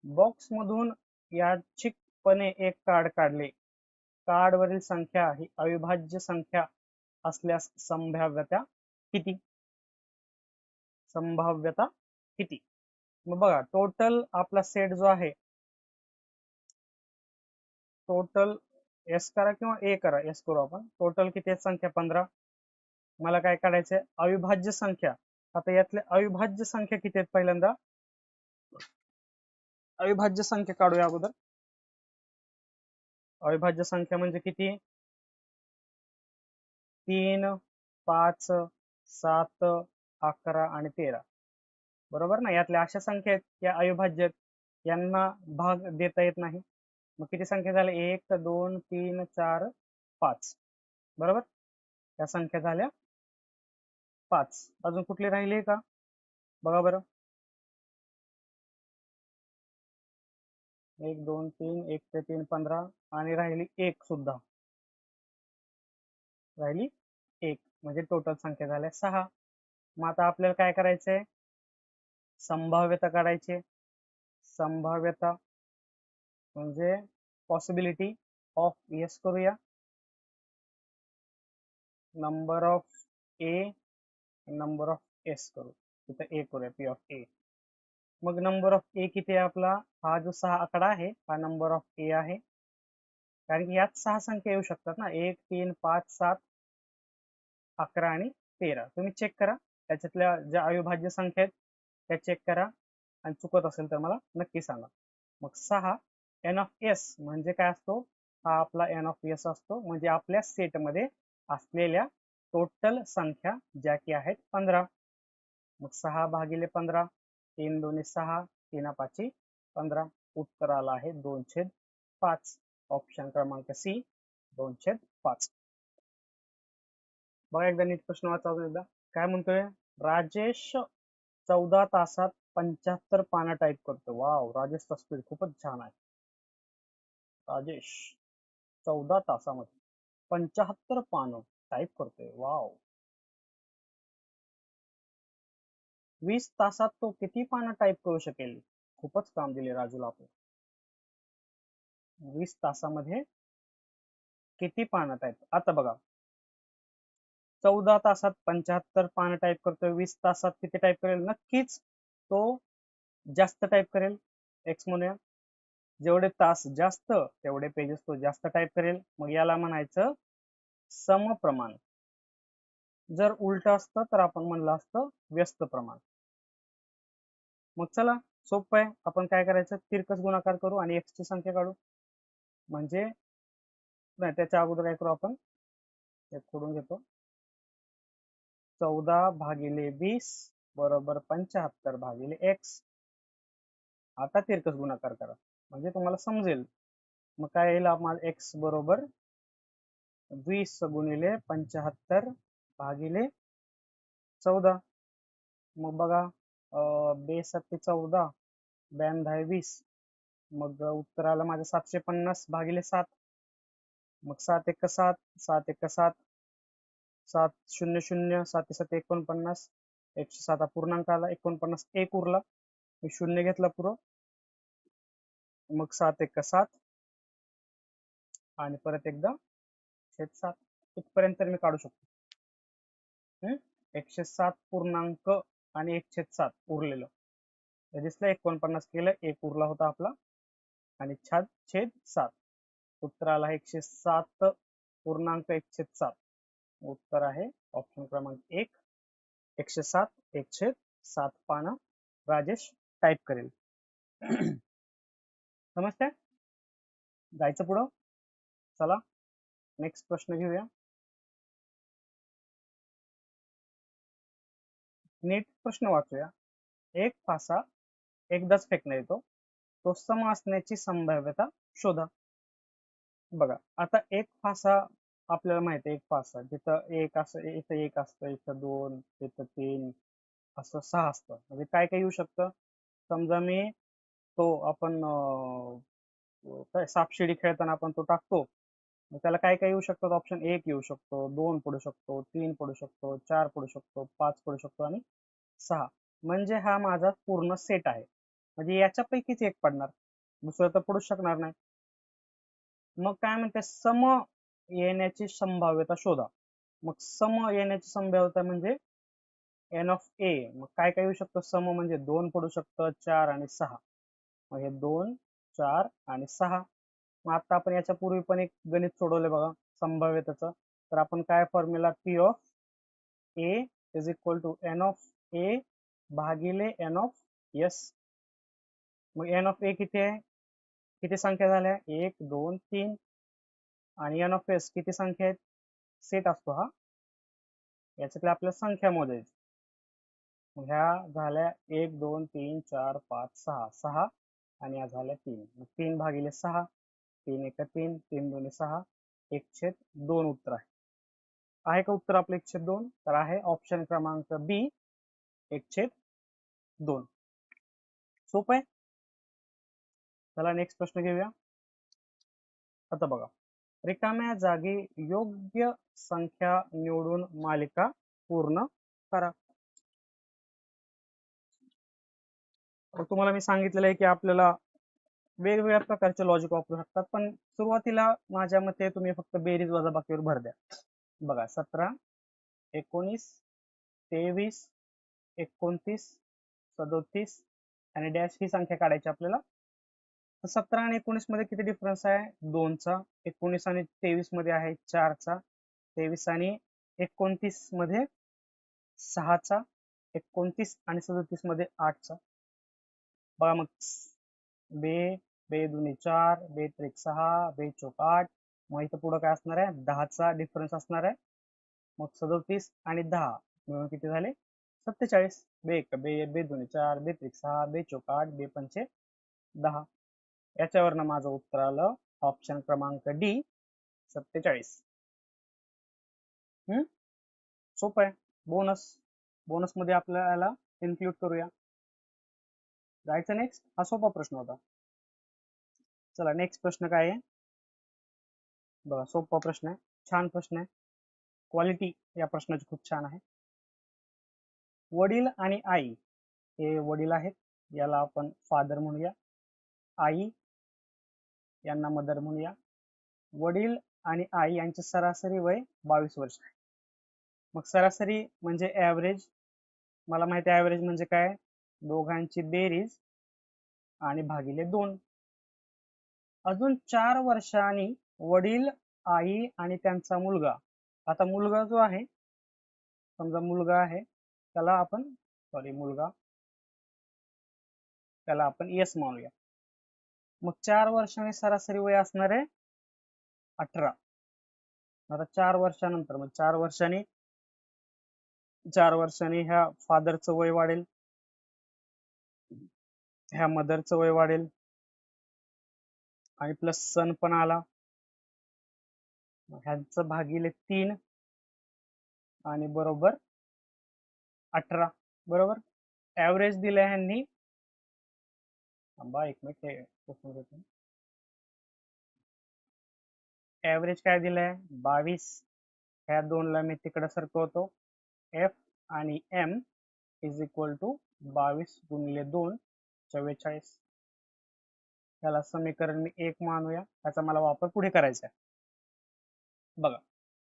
Box मधून यादृच्छिकपणे एक कार्ड काढले. कार्ड वरील संख्या ही अविभाज्य संख्या असल्यास संभाव्यता किती? संभाव्यता किती? मग बघा, टोटल आपला सेट जो आहे, टोटल एस करा किंवा ए करा, एस करू आपण. टोटल किती आहे संख्या? 15. मला काय काढायचंय? अविभाज्य संख्या. आता यातले अविभाज्य संख्या किती आहेत? पहिल्यांदा अविभाज्य संख्या काढूया अगोदर. अविभाज्य संख्या म्हणजे किती? 3 5 7 11 आणि 13. बरोबर ना? यातल्या अशा संख्या आहेत या अविभाज्य आहेत, यांना भाग देता येत नाही. मग किती संख्या झाल्या? 1 2 3 4 5. बरोबर, या संख्या झाल्या 5. अजून कुठली राहिली का बघा बरं. 1 2 3 1 ते 3 15 आणि राहिली 1 सुद्धा, राहिली 1. म्हणजे टोटल संख्या झाल्या 6. मग आता आपल्याला काय करायचंय? संभाव्यता काढायची. संभाव्यता म्हणजे पॉसिबिलिटी ऑफ एस करूया. Number of A, number of S करू. तिथं ए करूया, पी ऑफ ए. मग नंबर ऑफ ए किती आहे आपला? हा जो 6 आकडा आहे हा नंबर ऑफ ए आहे, कारण की यात 6 संख्या येऊ शकतात ना. 1 3 5 7 11 आणि 13. तुम्ही चेक करा, त्याच्यातल्या ज्या अविभाज्य संख्या आहेत त्या चेक करा, आणि चुकत असेल तर मला नक्की सांगा. मग 6 एन ऑफ एस म्हणजे काय असतो? हा आपला एन ऑफ एस असतो, म्हणजे आपल्या सेटमध्ये असलेल्या टोटल संख्या ज्या की आहेत 15. मग 6 भागिले 15, 3 2 6, 3 5 15. उत्तर आला आहे 2/5. ऑप्शन क्रमांक सी, 2/5. बघा एकदा नीट प्रश्न वाचा एकदा. काय म्हणतोय? राजेश 14 तासात 75 पानं टाईप करतो. वाव, राजेशचा स्पीड खूपच छान आहे. राजेश 14 तासामध्ये 75 पानं टाईप करतोय. वाव. 20 तासात तो किती पानं टाईप करू शकेल? खूपच काम दिले राजूला आपण. 20 तासामध्ये किती पानं टाईप? आता बघा, 14 तासात 75 पानं टाईप करतोय, 20 तासात किती टाईप करेल? नक्कीच तो जास्त टाईप करेल. एक्स म्हणूया. जेवढे तास जास्त तेवढे पेजेस तो जास्त टाईप करेल. मग याला म्हणायचं समप्रमाण. जर उलट असतं तर आपण म्हणलं असतं व्यस्त प्रमाण. मग चला, सोपं आहे. आपण काय करायचं? तिरकस गुणाकार करू आणि एक्स ची संख्या काढू. म्हणजे नाही, त्याच्या अगोदर काय करू आपण? एक खोडून घेतो. 14 भागिले 20 बरोबर 75 भागिले एक्स. आता तिरकस गुणाकार करा म्हणजे तुम्हाला समजेल. मग काय येईल? आपल्याला एक्स बरोबर 20 गुणिले 75 भागिले 14. मग बघा, 2 7 14, 92 20. मग उत्तर आलं माझं 750 भागिले 7. मग 7 1 7, 7 1 7, 7 0 0, 7 7 49, 107 हा पूर्णांक आला, 49 एक उरला, मी 0 घेतला पुढं, मग 7 एक 7 आणि परत एकदा छेद 7 इथपर्यंत मी काढू शकतो. 107 पूर्णांक आणि 1/7 उरलेलं हे दिसलं. 49 केलं, एक उरला होता आपला आणि छेद 7. उत्तर आला 107 पूर्णांक 1/7. उत्तर आहे ऑप्शन क्रमांक 1 107 1/7 पानं राजेश टाईप करेल. समजतंय? जायचं पुढं. चला नेक्स्ट प्रश्न घेऊया. नीट प्रश्न वाचूया. एक फासा एकदाच फेकण्यात येतो, तो सम असण्याची संभाव्यता शोधा. बघा आता एक फासा आपल्याला माहिती आहे, एक फासा जिथं एक असं, इथं एक असतं, इथं 2, इथं 3, असं 6 असतं. म्हणजे काय काय येऊ शकतं. समजा मी तो आपण काय सापशिडी खेळताना आपण तो टाकतो, त्याला काय काय येऊ शकतात ऑप्शन. 1 येऊ शकतो, 2 पडू शकतो, 3 पडू शकतो, 4 पडू शकतो, 5 पडू शकतो आणि 6. म्हणजे हा माझा पूर्ण सेट आहे. म्हणजे याच्यापैकीच एक पडणार, दुसरं तर पडू शकणार नाही. मग काय म्हणते, सम येण्याची संभाव्यता शोधा. मग सम येण्याची संभाव्यता म्हणजे एन ऑफ ए. मग काय काय येऊ शकतं सम म्हणजे 2 पडू शकतं, 4 आणि 6. मग हे 2 4 आणि 6. मग आता आपण याच्या पूर्वी पण एक गणित सोडवले बघा संभाव्यतेचं. तर आपण काय formula, P of A is equal to N of A भागिले एन ऑफ एस. मग एन ऑफ ए किती आहे, किती संख्या झाल्या, 1 2 3. आणि एन ऑफ एस किती संख्या आहेत, सेट असतो हा, याच्यातल्या आपल्याला संख्या मोजायची. मग ह्या झाल्या 1 2 3 4 5 6 6 आणि या झाल्या 3. मग 3 भागिले 6, 3 1 3, 3 2 6, 1/2 उत्तर आहे. आहे का उत्तर आपलं 1/2? तर आहे ऑप्शन क्रमांक बी 1/2. सोपं आहे. चला नेक्स्ट प्रश्न घेऊया. आता बघा, रिकाम्या जागी योग्य संख्या निवडून मालिका पूर्ण करा. तुम्हाला मी सांगितलेलं आहे की आपल्याला वेगवेगळ्या प्रकारचे लॉजिक वापरू शकतात, पण सुरुवातीला माझ्या मते तुम्ही फक्त बेरीज वजाबाकीवर भर द्या. बघा 17 19 23 29 37 आणि डॅश ही संख्या काढायची आपल्याला. 17 आणि 19 मध्ये किती डिफरन्स आहे, 2 चा. 19 आणि 23 मध्ये आहे 4 चा. 23 आणि 29 मध्ये 6 चा. 29 आणि 37 मध्ये 8 चा. बघा मग बे बे दुनी 4, बे त्रिक 6, बे चौक 8. मग इथं पुढं काय असणार आहे, 10 चा डिफरन्स असणार आहे. मग 37 आणि 10 मिळून किती झाले, 47. बे एक बे बे दुनी 4, बे त्रिक 6, बे चौक 8, बे पंचे 10. याच्यावरनं माझं उत्तर आलं ऑप्शन क्रमांक डी 47. सोपं आहे. बोनस मध्ये आपल्याला इन्क्लूड करूया. जायचं नेक्स्ट. हा सोपा प्रश्न होता. चला नेक्स्ट प्रश्न काय आहे बघा. सोपा प्रश्न आहे, छान प्रश्न आहे. क्वालिटी या प्रश्नाची खूप छान आहे. वडील आणि आई, हे वडील आहेत, याला आपण फादर म्हणूया. आई यांना मदर म्हणूया. वडील आणि आई यांचे सरासरी वय 22 वर्ष आहे. मग सरासरी म्हणजे ऍव्हरेज. मला माहिती आहे ऍव्हरेज म्हणजे काय, दोघांची बेरीज आणि भागिले 2. अजून 4 वर्षांनी वडील, आई आणि त्यांचा मुलगा. आता मुलगा जो आहे, समजा मुलगा आहे, त्याला आपण यस मानूया. मग 4 वर्षांनी सरासरी वय असणार आहे 18. आता 4 वर्षानंतर मग 4 वर्षांनी ह्या फादरचं वय वाढेल, ह्या मदरचं वय वाढेल आणि प्लस सन पण आला. ह्यांचं भागिले 3 आणि बरोबर 18. बरोबर. ऍव्हरेज दिलं ह्यांनी, एक मिनिट, ऍव्हरेज काय दिलंय 22. ह्या दोनला मी तिकडे सरकवतो, एफ आणि एम इज इक्वल टू 22 गुणिले 2 44. याला समीकरण मी 1 मानूया, त्याचा मला वापर पुढे करायचा आहे. बघा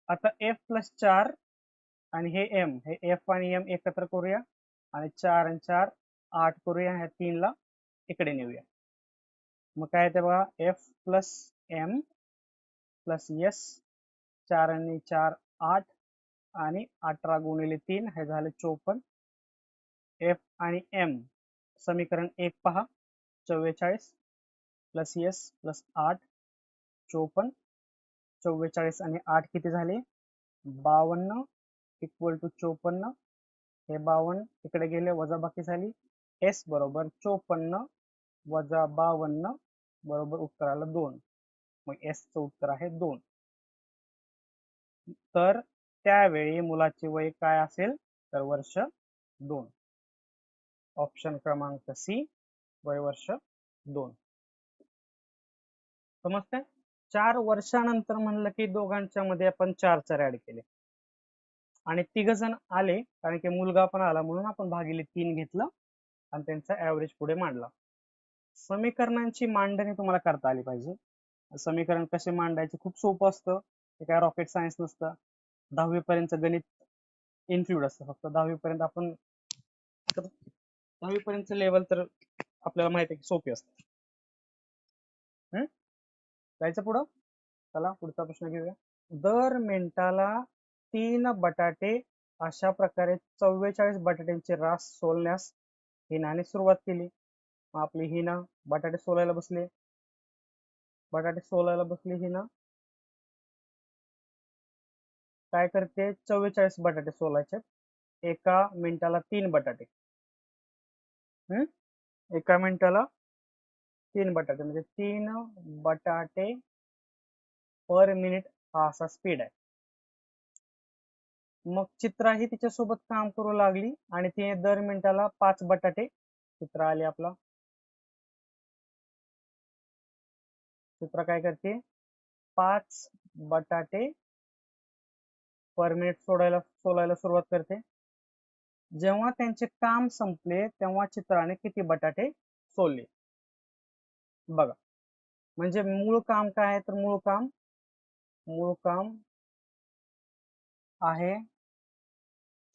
आता f+4 आणि हे m, हे f आणि m एकत्र करूया आणि 4 आणि 4 8 करूया, ह्या 3 ला इकडे नेऊया. मग काय ते बघा f+m प्लस s, 4 आणि 4 8 आणि 18 गुणिले 3 हे झाले 54. f आणि m समीकरण 1 पहा, 44 प्लस s प्लस 8 54. 44 आणि 8 किती झाले 52 इक्वल टू 54. हे 52 इकडे गेले, वजा बाकी झाली. s बरोबर 54 वजा 52 बरोबर उत्तराला 2. मग s चं उत्तर आहे 2. तर त्यावेळी मुलाचे वय काय असेल तर वर्ष 2. ऑप्शन क्रमांक सी, वय वर्ष 2. समजते. 4 वर्षानंतर म्हणलं की दोघांच्या मध्ये आपण 4 ऍड केले आणि 3 जण आले, कारण की मुलगा पण आला म्हणून आपण भागिले 3 घेतलं आणि त्यांचा ऍव्हरेज पुढे मांडला. समीकरणांची मांडणी तुम्हाला करता आली पाहिजे. समीकरण कसे मांडायचे खूप सोपं असतं, ते काय रॉकेट सायन्स नसतं. 10वी पर्यंत गणित इन्क्लूड असतं, फक्त 10वी पर्यंत आपण 10वी पर्यंत लेवल तर आपल्याला माहिती आहे की सोपी असते. जायचं पुढं. चला पुढचा प्रश्न घेऊया. दर मिनिटाला 3 बटाटे अशा प्रकारे 44 बटाट्यांची रास सोलण्यास हिनाने सुरुवात केली. आपली हिना बटाटे सोलायला बसली हिना काय करते 44 बटाटे सोलायचे. एका मिनिटाला 3 बटाटे. एका मिनिटाला 3 बटाटे म्हणजे 3 बटाटे पर मिनिट हा असा स्पीड आहे. मग चित्रा ही तिच्यासोबत काम करू लागली आणि तिने दर मिनिटाला 5 बटाटे, चित्रा आली आपला, चित्रा काय करते 5 बटाटे पर मिनिट सोलायला सुरुवात करते. जेव्हा त्यांचे काम संपले तेव्हा चित्राने किती बटाटे सोलले बघा. म्हणजे मूळ काम काय आहे तर मूळ काम आहे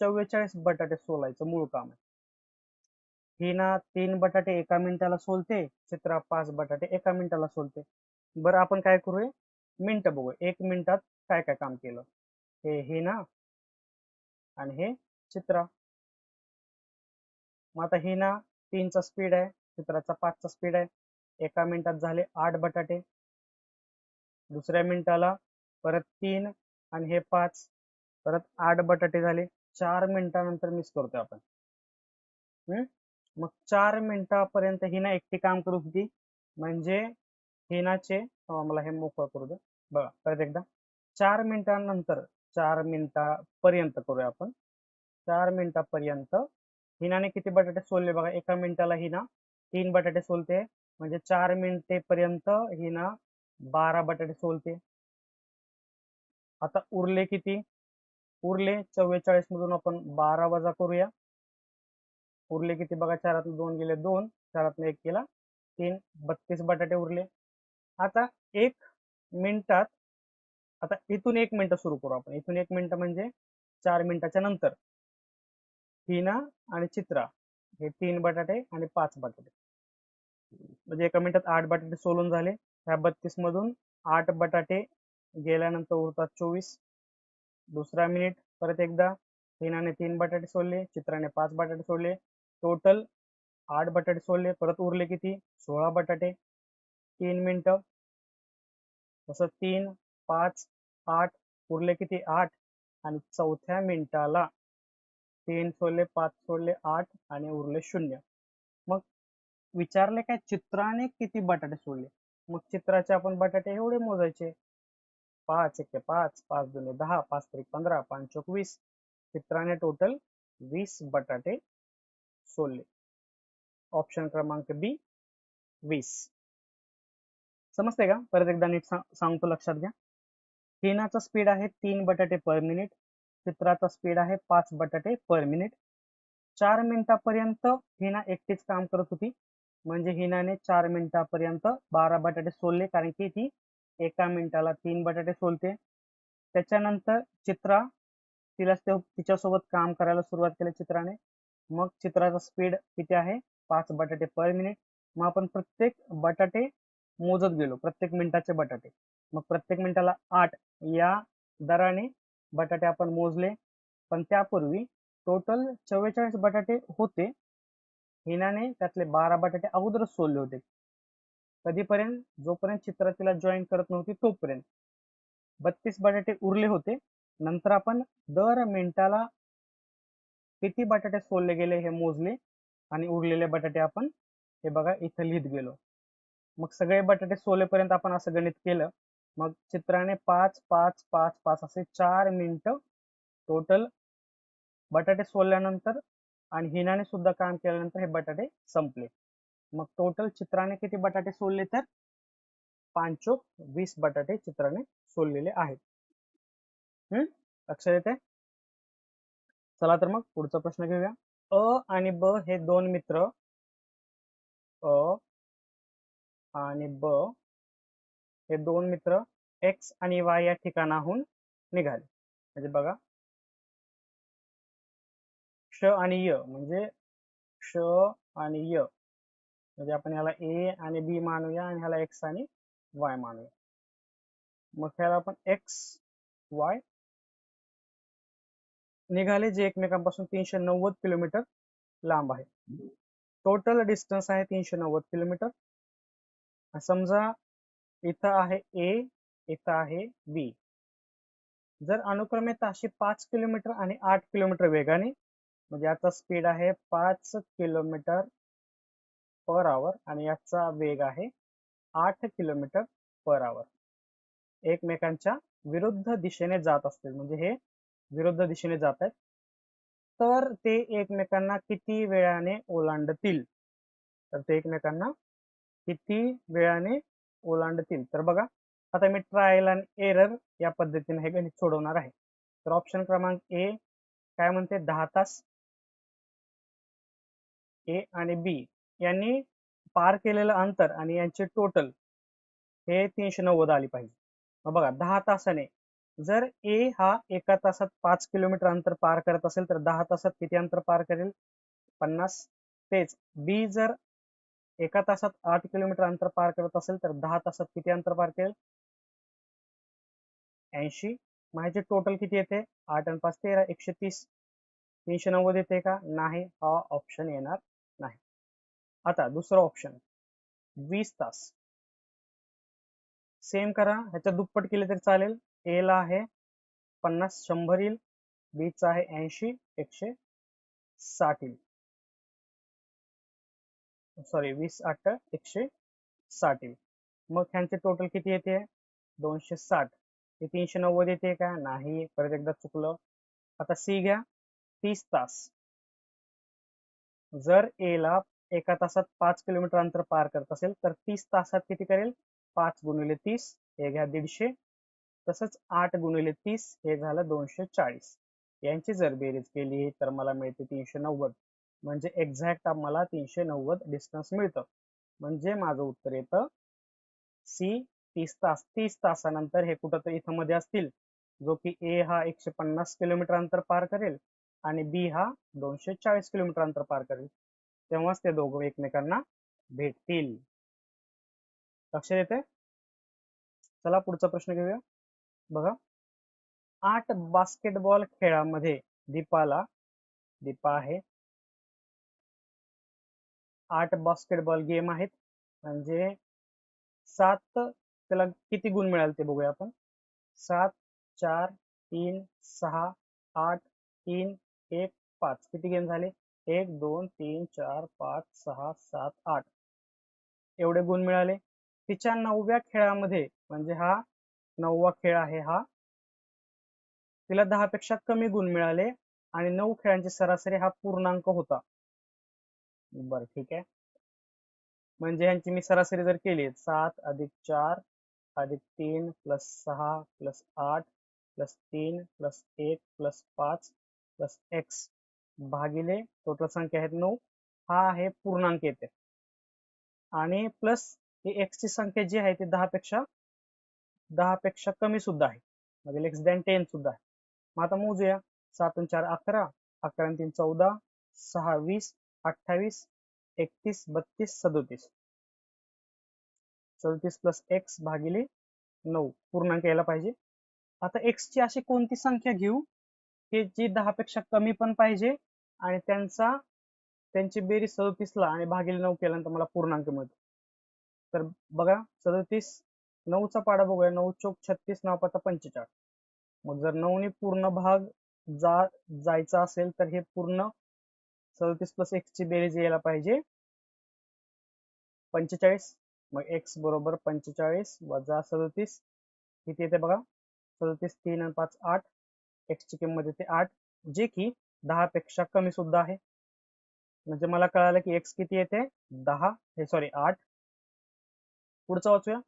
44 बटाटे सोलायचं मूळ काम आहे. हिना 3 बटाटे एका मिनिटाला सोलते, चित्रा 5 बटाटे एका मिनिटाला सोलते. बरं आपण काय करूया मिनिट बघू, 1 मिनिटात काय काय काम केलं. हे हिना आणि हे चित्रा. मग आता हिना 3चा स्पीड आहे, चित्राचा 5चा स्पीड आहे. एका मिनिटात झाले 8 बटाटे. दुसऱ्या मिनिटाला परत 3 आणि हे 5, परत 8 बटाटे झाले. 4 मिनिटानंतर मिस करतोय आपण. मग 4 मिनिटापर्यंत हिना एकटी काम करत होती. म्हणजे हिनाचे मला हे मोकळं करू दे बघा परत एकदा. 4 मिनिटांनंतर 4 मिनिटापर्यंत करूया आपण. 4 मिनिटापर्यंत हिनाने किती बटाटे सोलले बघा. एका मिनिटाला हिना 3 बटाटे सोलते, म्हणजे 4 मिनिटेपर्यंत हिना 12 बटाटे सोलते. आता उरले किती, उरले 44 मधून आपण 12 वजा करूया. उरले किती बघा, 4तून 2 गेले 2, 4तून 1 गेला 3, 32 बटाटे उरले. आता 1 मिनिटात, आता इथून 1 मिनिट सुरू करू आपण. इथून 1 मिनिट म्हणजे 4 मिनिटाच्या नंतर हिना आणि चित्रा हे 3 बटाटे आणि 5 बटाटे, म्हणजे एका मिनिटात 8 बटाटे सोलून झाले. ह्या 32 मधून 8 बटाटे गेल्यानंतर उरतात 24. दुसरा मिनिट परत एकदा हिनाने 3 बटाटे सोडले, चित्राने 5 बटाटे सोडले, टोटल 8 बटाटे सोडले. परत उरले किती 16 बटाटे. 3 मिनिटं, तसं 3 5 8 उरले किती 8. आणि चौथ्या मिनिटाला 3 सोडले 5 सोडले 8 आणि उरले 0. मग विचारले काय चित्राने किती बटाटे सोडले. मग चित्राचे आपण बटाटे एवढे मोजायचे. 5 1 5, 5 2 10, 5 3 15, 5 चौक 20. चित्राने टोटल 20 बटाटे सोडले. ऑप्शन क्रमांक बी 20. समजते का. परत एकदा नीट सांगतो, लक्षात घ्या. हिनाचा स्पीड आहे 3 बटाटे पर मिनिट, चित्राचा स्पीड आहे 5 बटाटे पर मिनिट. 4 मिनिटापर्यंत हिना एकटीच काम करत होती. म्हणजे हिनाने 4 मिनिटापर्यंत 12 बटाटे सोलले, कारण की ती एका मिनिटाला 3 बटाटे सोलते. त्याच्यानंतर चित्रा तिच्यासोबत काम करायला सुरुवात केली चित्राने. मग चित्राचा स्पीड किती आहे? 5 बटाटे पर मिनिट. मग आपण प्रत्येक बटाटे मोजत गेलो, प्रत्येक मिनिटाचे बटाटे. मग प्रत्येक मिनिटाला 8 या दराने बटाटे आपण मोजले. पण त्यापूर्वी टोटल 44 बटाटे होते. हिनाने त्यातले 12 बटाटे अगोदरच सोलले होते. कधीपर्यंत? जोपर्यंत चित्रा तिला जॉईन करत नव्हती तोपर्यंत. 32 बटाटे उरले होते. नंतर आपण दर मिनिटाला किती बटाटे सोलले गेले हे मोजले आणि उरलेले बटाटे आपण हे बघा इथं लिहित गेलो. मग सगळे बटाटे सोलेपर्यंत आपण असं गणित केलं. मग चित्राने 5 5 5 5 असे 4 मिनिटं टोटल बटाटे सोलल्यानंतर आणि हिनाने सुद्धा काम केल्यानंतर हे बटाटे संपले. मग टोटल चित्राने किती बटाटे सोलले? तर 5 20 बटाटे चित्राने सोललेले आहेत. लक्षात येते? चला तर मग पुढचा प्रश्न घेऊया. अ आणि ब हे दोन मित्र, अ आणि ब हे दोन मित्र एक्स आणि वाय या ठिकाणाहून निघाले. म्हणजे बघा, श आणि य म्हणजे श आणि य म्हणजे आपण ह्याला ए आणि बी मानूया आणि ह्याला एक्स आणि वाय मानूया. मग ह्याला आपण एक्स वाय निघाले, जे एकमेकांपासून 390 किलोमीटर लांब आहे. टोटल डिस्टन्स आहे 390 किलोमीटर. समजा इथं आहे ए, इथं आहे बी. जर अनुक्रमे ताशी 5 किलोमीटर आणि 8 किलोमीटर वेगाने, म्हणजे याचा स्पीड आहे 5 किलोमीटर पर आवर आणि याचा वेग आहे 8 किलोमीटर पर आवर, एकमेकांच्या विरुद्ध दिशेने जात असतील, म्हणजे हे विरुद्ध दिशेने जात आहेत, तर ते एकमेकांना किती वेळाने ओलांडतील? तर ते एकमेकांना किती वेळाने ओलांडतील? तर बघा, आता मी ट्रायल आणि एरर या पद्धतीने हे गणित सोडवणार आहे. तर ऑप्शन क्रमांक ए काय म्हणते? 10 तास. ए आणि बी यांनी पार केलेलं अंतर आणि यांचे टोटल हे 390 आली पाहिजे. मग बघा, 10 तासाने जर ए हा एका तासात 5 किलोमीटर अंतर पार करत असेल तर 10 तासात किती अंतर पार करेल? 50. तेच बी जर एका तासात 8 किलोमीटर अंतर पार करत असेल तर 10 तासात किती अंतर पार करेल? 80. मग ह्याचे टोटल किती येते? 8 आणि 5 13, 130. 390 येते का? नाही, हा ऑप्शन येणार नाही. आता दुसरा ऑप्शन 20 तास. सेम करा, ह्याच्या दुप्पट केले तरी चालेल. ए ला आहे 50, 100 येईल. बी चा आहे 80, 160 येईल. सॉरी, 20 8 160 येईल. मग ह्यांचे टोटल किती येते? 260. हे 390 येते का? नाही, परत एकदा चुकलं. आता सी घ्या, 30 तास. जर ए ला एका तासात 5 किलोमीटर अंतर पार करत असेल तर 30 तासात किती करेल? 5 गुणिले 30, हे घ्या 150. तसंच 8 गुणिले 30, हे झालं 240. यांची जर बेरीज केली तर मला मिळते 390. म्हणजे एक्झॅक्ट मला 390 डिस्टन्स मिळतं. म्हणजे माझं उत्तर येतं सी, 30 तास. 30 तासानंतर हे कुठं तर इथं मध्ये असतील, जो की ए हा 150 किलोमीटर अंतर पार करेल आणि बी हा 240 किलोमीटर अंतर पार करेल. तेव्हाच ते दोघं एकमेकांना भेटतील. लक्षात येते? चला पुढचा प्रश्न घेऊया. बघा, 8 बास्केटबॉल खेळामध्ये दीपा आहे 8 बास्केटबॉल गेम आहेत, म्हणजे 7, त्याला किती गुण मिळाले ते बघूया आपण. 7 4 3 6 8 3 1 5, किती गेम झाले? 1 2 3 4 5 6 7 8 एवढे गुण मिळाले. तिच्या 9व्या खेळामध्ये, म्हणजे हा 9वा खेळ आहे हा, तिला 10 पेक्षा कमी गुण मिळाले आणि 9 खेळांची सरासरी हा पूर्णांक होता. बरं, ठीक आहे. म्हणजे यांची मी सरासरी जर केली, 7 अधिक 4 अधिक 3 plus 6 plus 8 plus 3 plus 1 plus 5 plus x भागिले टोटल संख्या आहेत 9, हा आहे पूर्णांक येते, आणि प्लस ही एक्स ची संख्या जी आहे ती 10 पेक्षा कमी सुद्धा आहे, म्हणजे लेस दॅन 10 सुद्धा आहे. मग आता मोजूया. 7 आणि 4 11, 11 आणि 3 14, 6 20, 28, 31, 32, 37. 37 प्लस एक्स भागिले 9 पूर्णांक यायला पाहिजे. आता एक्स ची अशी कोणती संख्या घेऊ की जी 10 पेक्षा कमी पण पाहिजे आणि त्यांची बेरीज 37 ला आणि भागिले 9 केल्यानंतर मला पूर्णांक मिळतो. तर बघा 37, 9 चा पाडा बघूया. 9 चोक 36, 9 पाचा 45. मग जर 9 ने पूर्ण भाग जायचा असेल तर हे पूर्ण 37 प्लस एक्स ची बेरीज यायला पाहिजे 45. मग एक्स बरोबर 45 वजा 37 किती येते बघा. 37 3 आणि 5 8, एक्स ची किंमत येते 8, जे की 10 पेक्षा कमी सुद्धा आहे. म्हणजे मला कळालं की एक्स किती येते 8. पुढचं वाचूया.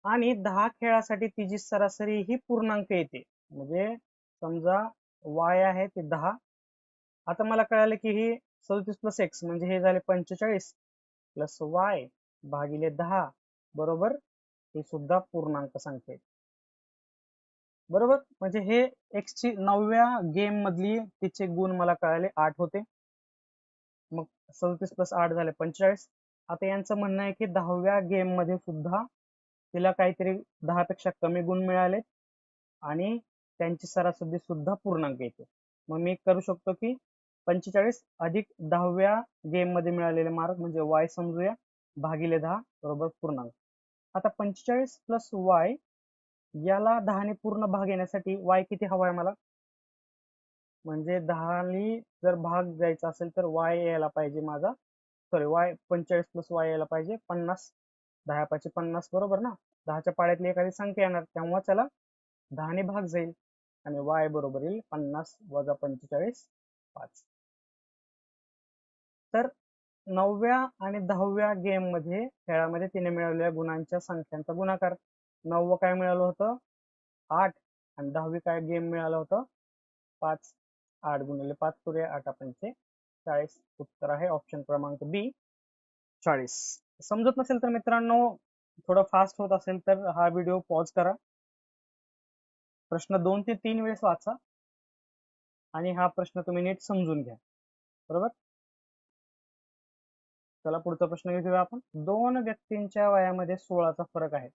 आणि 10 खेळासाठी तिची सरासरी ही पूर्णांक येते. म्हणजे समजा वाय आहे ते 10. आता मला कळालं की ही 37 प्लस एक्स म्हणजे हे झाले 45 प्लस वाय भागिले 10 बरोबर ही सुद्धा पूर्णांक संख्या. बरोबर, म्हणजे हे एक्स ची 9व्या गेम मधली तिचे गुण मला कळाले 8 होते. मग 37 प्लस 8 झाले 45. आता यांचं म्हणणं आहे की 10व्या गेम मध्ये सुद्धा तिला काहीतरी 10 पेक्षा कमी गुण मिळाले आणि त्यांची सरासरी सुद्धा पूर्णांक येते. मग मी करू शकतो की 45 अधिक 10व्या गेम मध्ये मिळालेले मार्क म्हणजे वाय समजूया भागिले 10 बरोबर पूर्णांक. आता 45 प्लस वाय याला 10 ने पूर्ण भाग येण्यासाठी वाय किती हवा आहे मला, म्हणजे 10 ने जर भाग द्यायचा असेल तर वाय यायला पाहिजे माझा, सॉरी वाय 45 प्लस वाय यायला पाहिजे 50. 10 पाचे 50 बरोबर ना. 10च्या पाड्यातली एखादी संख्या येणार तेव्हा त्याला 10 ने भाग जाईल आणि वाय बरोबर येईल 50 वजा 45 5. तर 9व्या आणि 10व्या गेम मध्ये खेळामध्ये तिने मिळवलेल्या गुणांच्या संख्यांचा गुणाकार. 9वं काय मिळालं होतं 8 आणि 10वी काय गेम मिळालं होतं 5. 8 गुणिले 5 करूया 8 पंचे 40. उत्तर आहे ऑप्शन क्रमांक बी 40. समजत नसेल तर मित्रांनो, थोडं फास्ट होत असेल तर हा व्हिडिओ पॉज करा, प्रश्न 2 ते 3 वेळेस वाचा आणि हा प्रश्न तुम्ही नीट समजून घ्या. बरोबर, चला पुढचा प्रश्न घेऊया आपण. दोन व्यक्तींच्या वयामध्ये 16चा फरक आहे.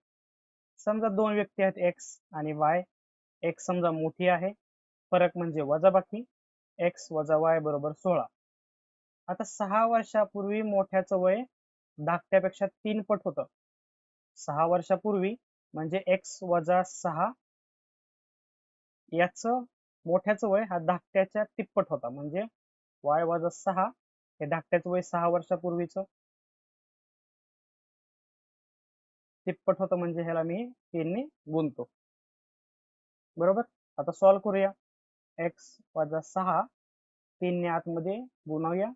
समजा दोन व्यक्ती आहेत एक्स आणि वाय. एक्स समजा मोठी आहे, फरक म्हणजे वजाबाकी, एक्स वजा वाय बरोबर 16. आता 6 वर्षापूर्वी मोठ्याचं वय धाकट्यापेक्षा 3 पट होतं. 6 वर्षापूर्वी म्हणजे एक्स वजा 6 याचं मोठ्याचं वय हा धाकट्याच्या तिप्पट होता, म्हणजे वाय वजा 6 हे धाकट्याचं वय 6 वर्षापूर्वीचं तिप्पट होतं, म्हणजे ह्याला मी 3 ने गुणतो. बरोबर, आता सॉल्व करूया. एक्स वजा 6 3 ने आतमध्ये गुणवूया.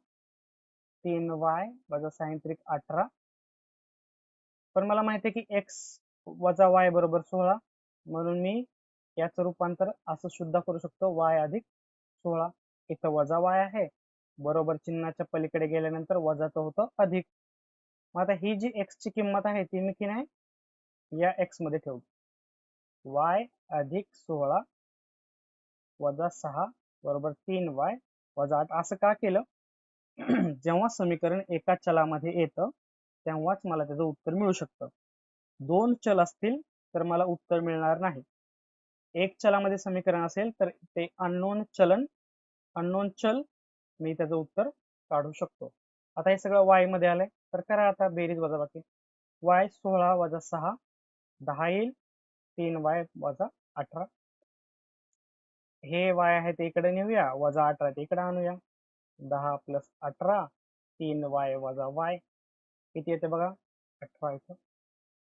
3 वाय वजा 6 18. पण मला माहिती आहे की एक्स वजा वाय बरोबर 16, म्हणून मी याचं रूपांतर असं सुद्धा करू शकतो वाय अधिक 16. इथं वजा वाय आहे, बरोबर चिन्हाच्या पलीकडे गेल्यानंतर वजाचं होतं अधिक. मग आता ही जी एक्स ची किंमत आहे ती मी की नाही या एक्स मध्ये ठेवतो. वाय अधिक 16 वजा 6 बरोबर 3 वाय वजा 8. असं का केलं जेव्हा समीकरण एका चलामध्ये येतं तेव्हाच मला त्याचं उत्तर मिळू शकतं. दोन चल असतील तर मला उत्तर मिळणार नाही. एक चलामध्ये समीकरण असेल तर ते अननोन चल मी त्याचं उत्तर काढू शकतो. आता हे सगळं वाय मध्ये आलंय, तर करा आता बेरीज वजाबाकी. वाय 16 वजा 6 10 येईल, 3 वाय वजा 18. हे वाय आहे ते इकडे नेऊया, वजा 18 ते इकडे आणूया. 10 प्लस 18 3 वाय वजा वाय किती येते बघा 18 येतं.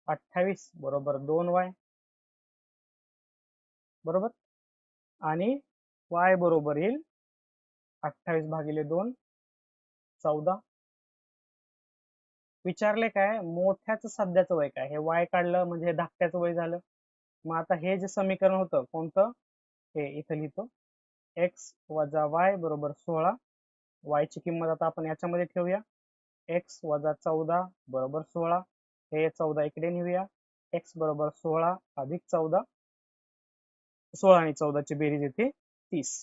28 बरोबर 2 वाय बरोबर, आणि वाय बरोबर येईल 28 भागिले 2 14. विचारले काय मोठ्याचं सध्याचं वय काय, हे वाय काढलं म्हणजे हे धाकट्याचं वय झालं. मग आता हे जे समीकरण होतं कोणतं, हे इथं लिहितो. एक्स वजा वाय बरोबर 16. y ची किंमत आता आपण याच्यामध्ये ठेवूया. एक्स वजा 14 बरोबर 16. हे 14 इकडे नेऊया. एक्स बरोबर 16 अधिक 14. 16 आणि 14 ची बेरीज येते 30.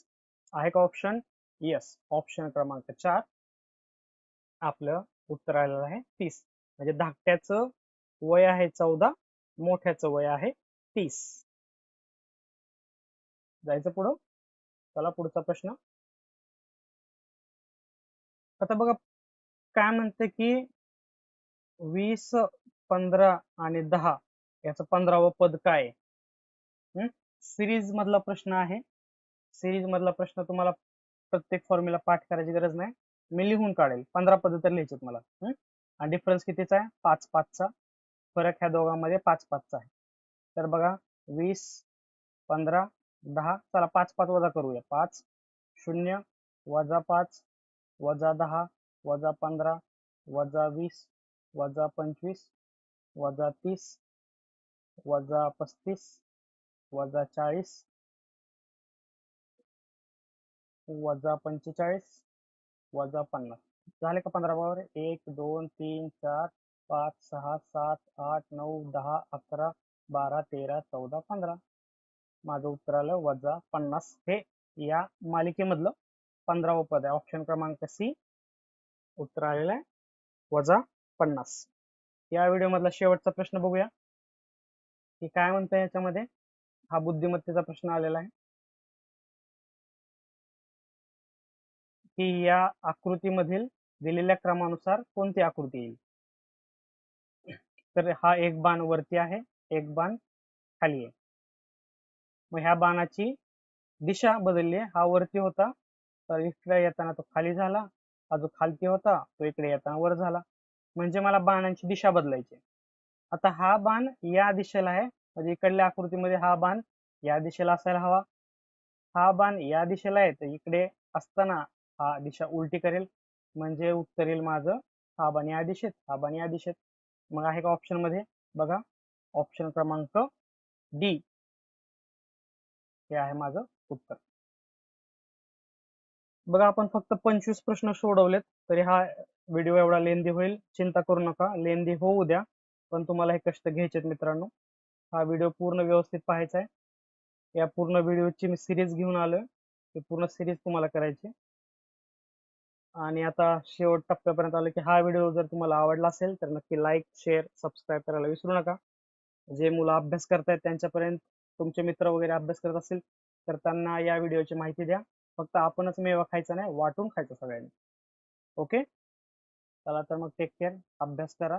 आहे का ऑप्शन? यस. ऑप्शन क्रमांक 4 आपलं उत्तर आलेलं आहे 30. म्हणजे धाकट्याचं वय आहे 14, मोठ्याचं वय आहे 30. जायचं पुढं. चला पुढचा प्रश्न. आता बघा काय म्हणते की 20, 15 आणि 10 याचं 15वं पद काय आहे? सिरीज मधला प्रश्न आहे. सिरीज मधला प्रश्न तुम्हाला प्रत्येक फॉर्म्युला पाठ करायची गरज नाही, मी लिहून काढेल. 15 पद तर लिहायचे मला. आणि डिफरन्स कितीचा आहे? 5 5 चा फरक ह्या दोघांमध्ये 5 5 चा आहे. तर बघा 20, 15, 10. चला 5 5 वजा करूया. 5 0 वजा 5 वजा 10 वजा 15 वजा 20 वजा 25 वजा 30 वजा 35 वजा 40 वजा 45 वजा 50. झाले का 15 बरोबर? 1 2 3 4 5 6 7 8 9 10 11 12 13 14 15. माझं उत्तर आलं वजा 50. हे या मालिकेमधलं 15वं पद आहे. ऑप्शन क्रमांक सी उत्तर आलेलं आहे वजा 50. या व्हिडिओ मधला शेवटचा प्रश्न बघूया की काय म्हणतंय याच्यामध्ये. हा बुद्धिमत्तेचा प्रश्न आलेला आहे की या आकृतीमधील दिलेल्या क्रमानुसार कोणती आकृती येईल. तर हा एक बाण वरती आहे, एक बाण खाली आहे. मग ह्या बाणाची दिशा बदलली आहे. हा वरती होता तर इकडे येताना तो खाली झाला, हा जो खालती होता तो इकडे येताना वर झाला. म्हणजे मला बाणांची दिशा बदलायची. आता हा बाण या दिशेला आहे, म्हणजे इकडल्या आकृतीमध्ये हा बाण या दिशेला असायला हवा. हा बाण या दिशेला आहे तर इकडे असताना हा दिशा उलटी करेल, म्हणजे उत्तर येईल माझं हा बाण या दिशेत, हा बाण या दिशेत. मग आहे का ऑप्शन मध्ये? बघा ऑप्शन क्रमांक डी हे आहे माझं उत्तर. बघा आपण फक्त 25 प्रश्न सोडवलेत, तरी हा व्हिडिओ एवढा लेंदी होईल. चिंता करू नका, लेंदी होऊ द्या, पण तुम्हाला हे कष्ट घ्यायचे मित्रांनो. हा व्हिडिओ पूर्ण व्यवस्थित पाहायचा आहे. या पूर्ण व्हिडिओची मी सिरीज घेऊन आलोय, ही पूर्ण सिरीज तुम्हाला करायची. आणि आता शेवट टप्प्यापर्यंत आलो की हा व्हिडिओ जर तुम्हाला आवडला असेल तर नक्की लाईक शेअर सबस्क्राईब करायला विसरू नका. जे मुलं अभ्यास करतायत त्यांच्यापर्यंत, तुमचे मित्र वगैरे अभ्यास करत असतील तर त्यांना या व्हिडिओची माहिती द्या. फक्त आपणच मेवा खायचा नाही, वाटून खायचा सगळ्यांनी. ओके, चला तर मग टेक केअर, अभ्यास करा.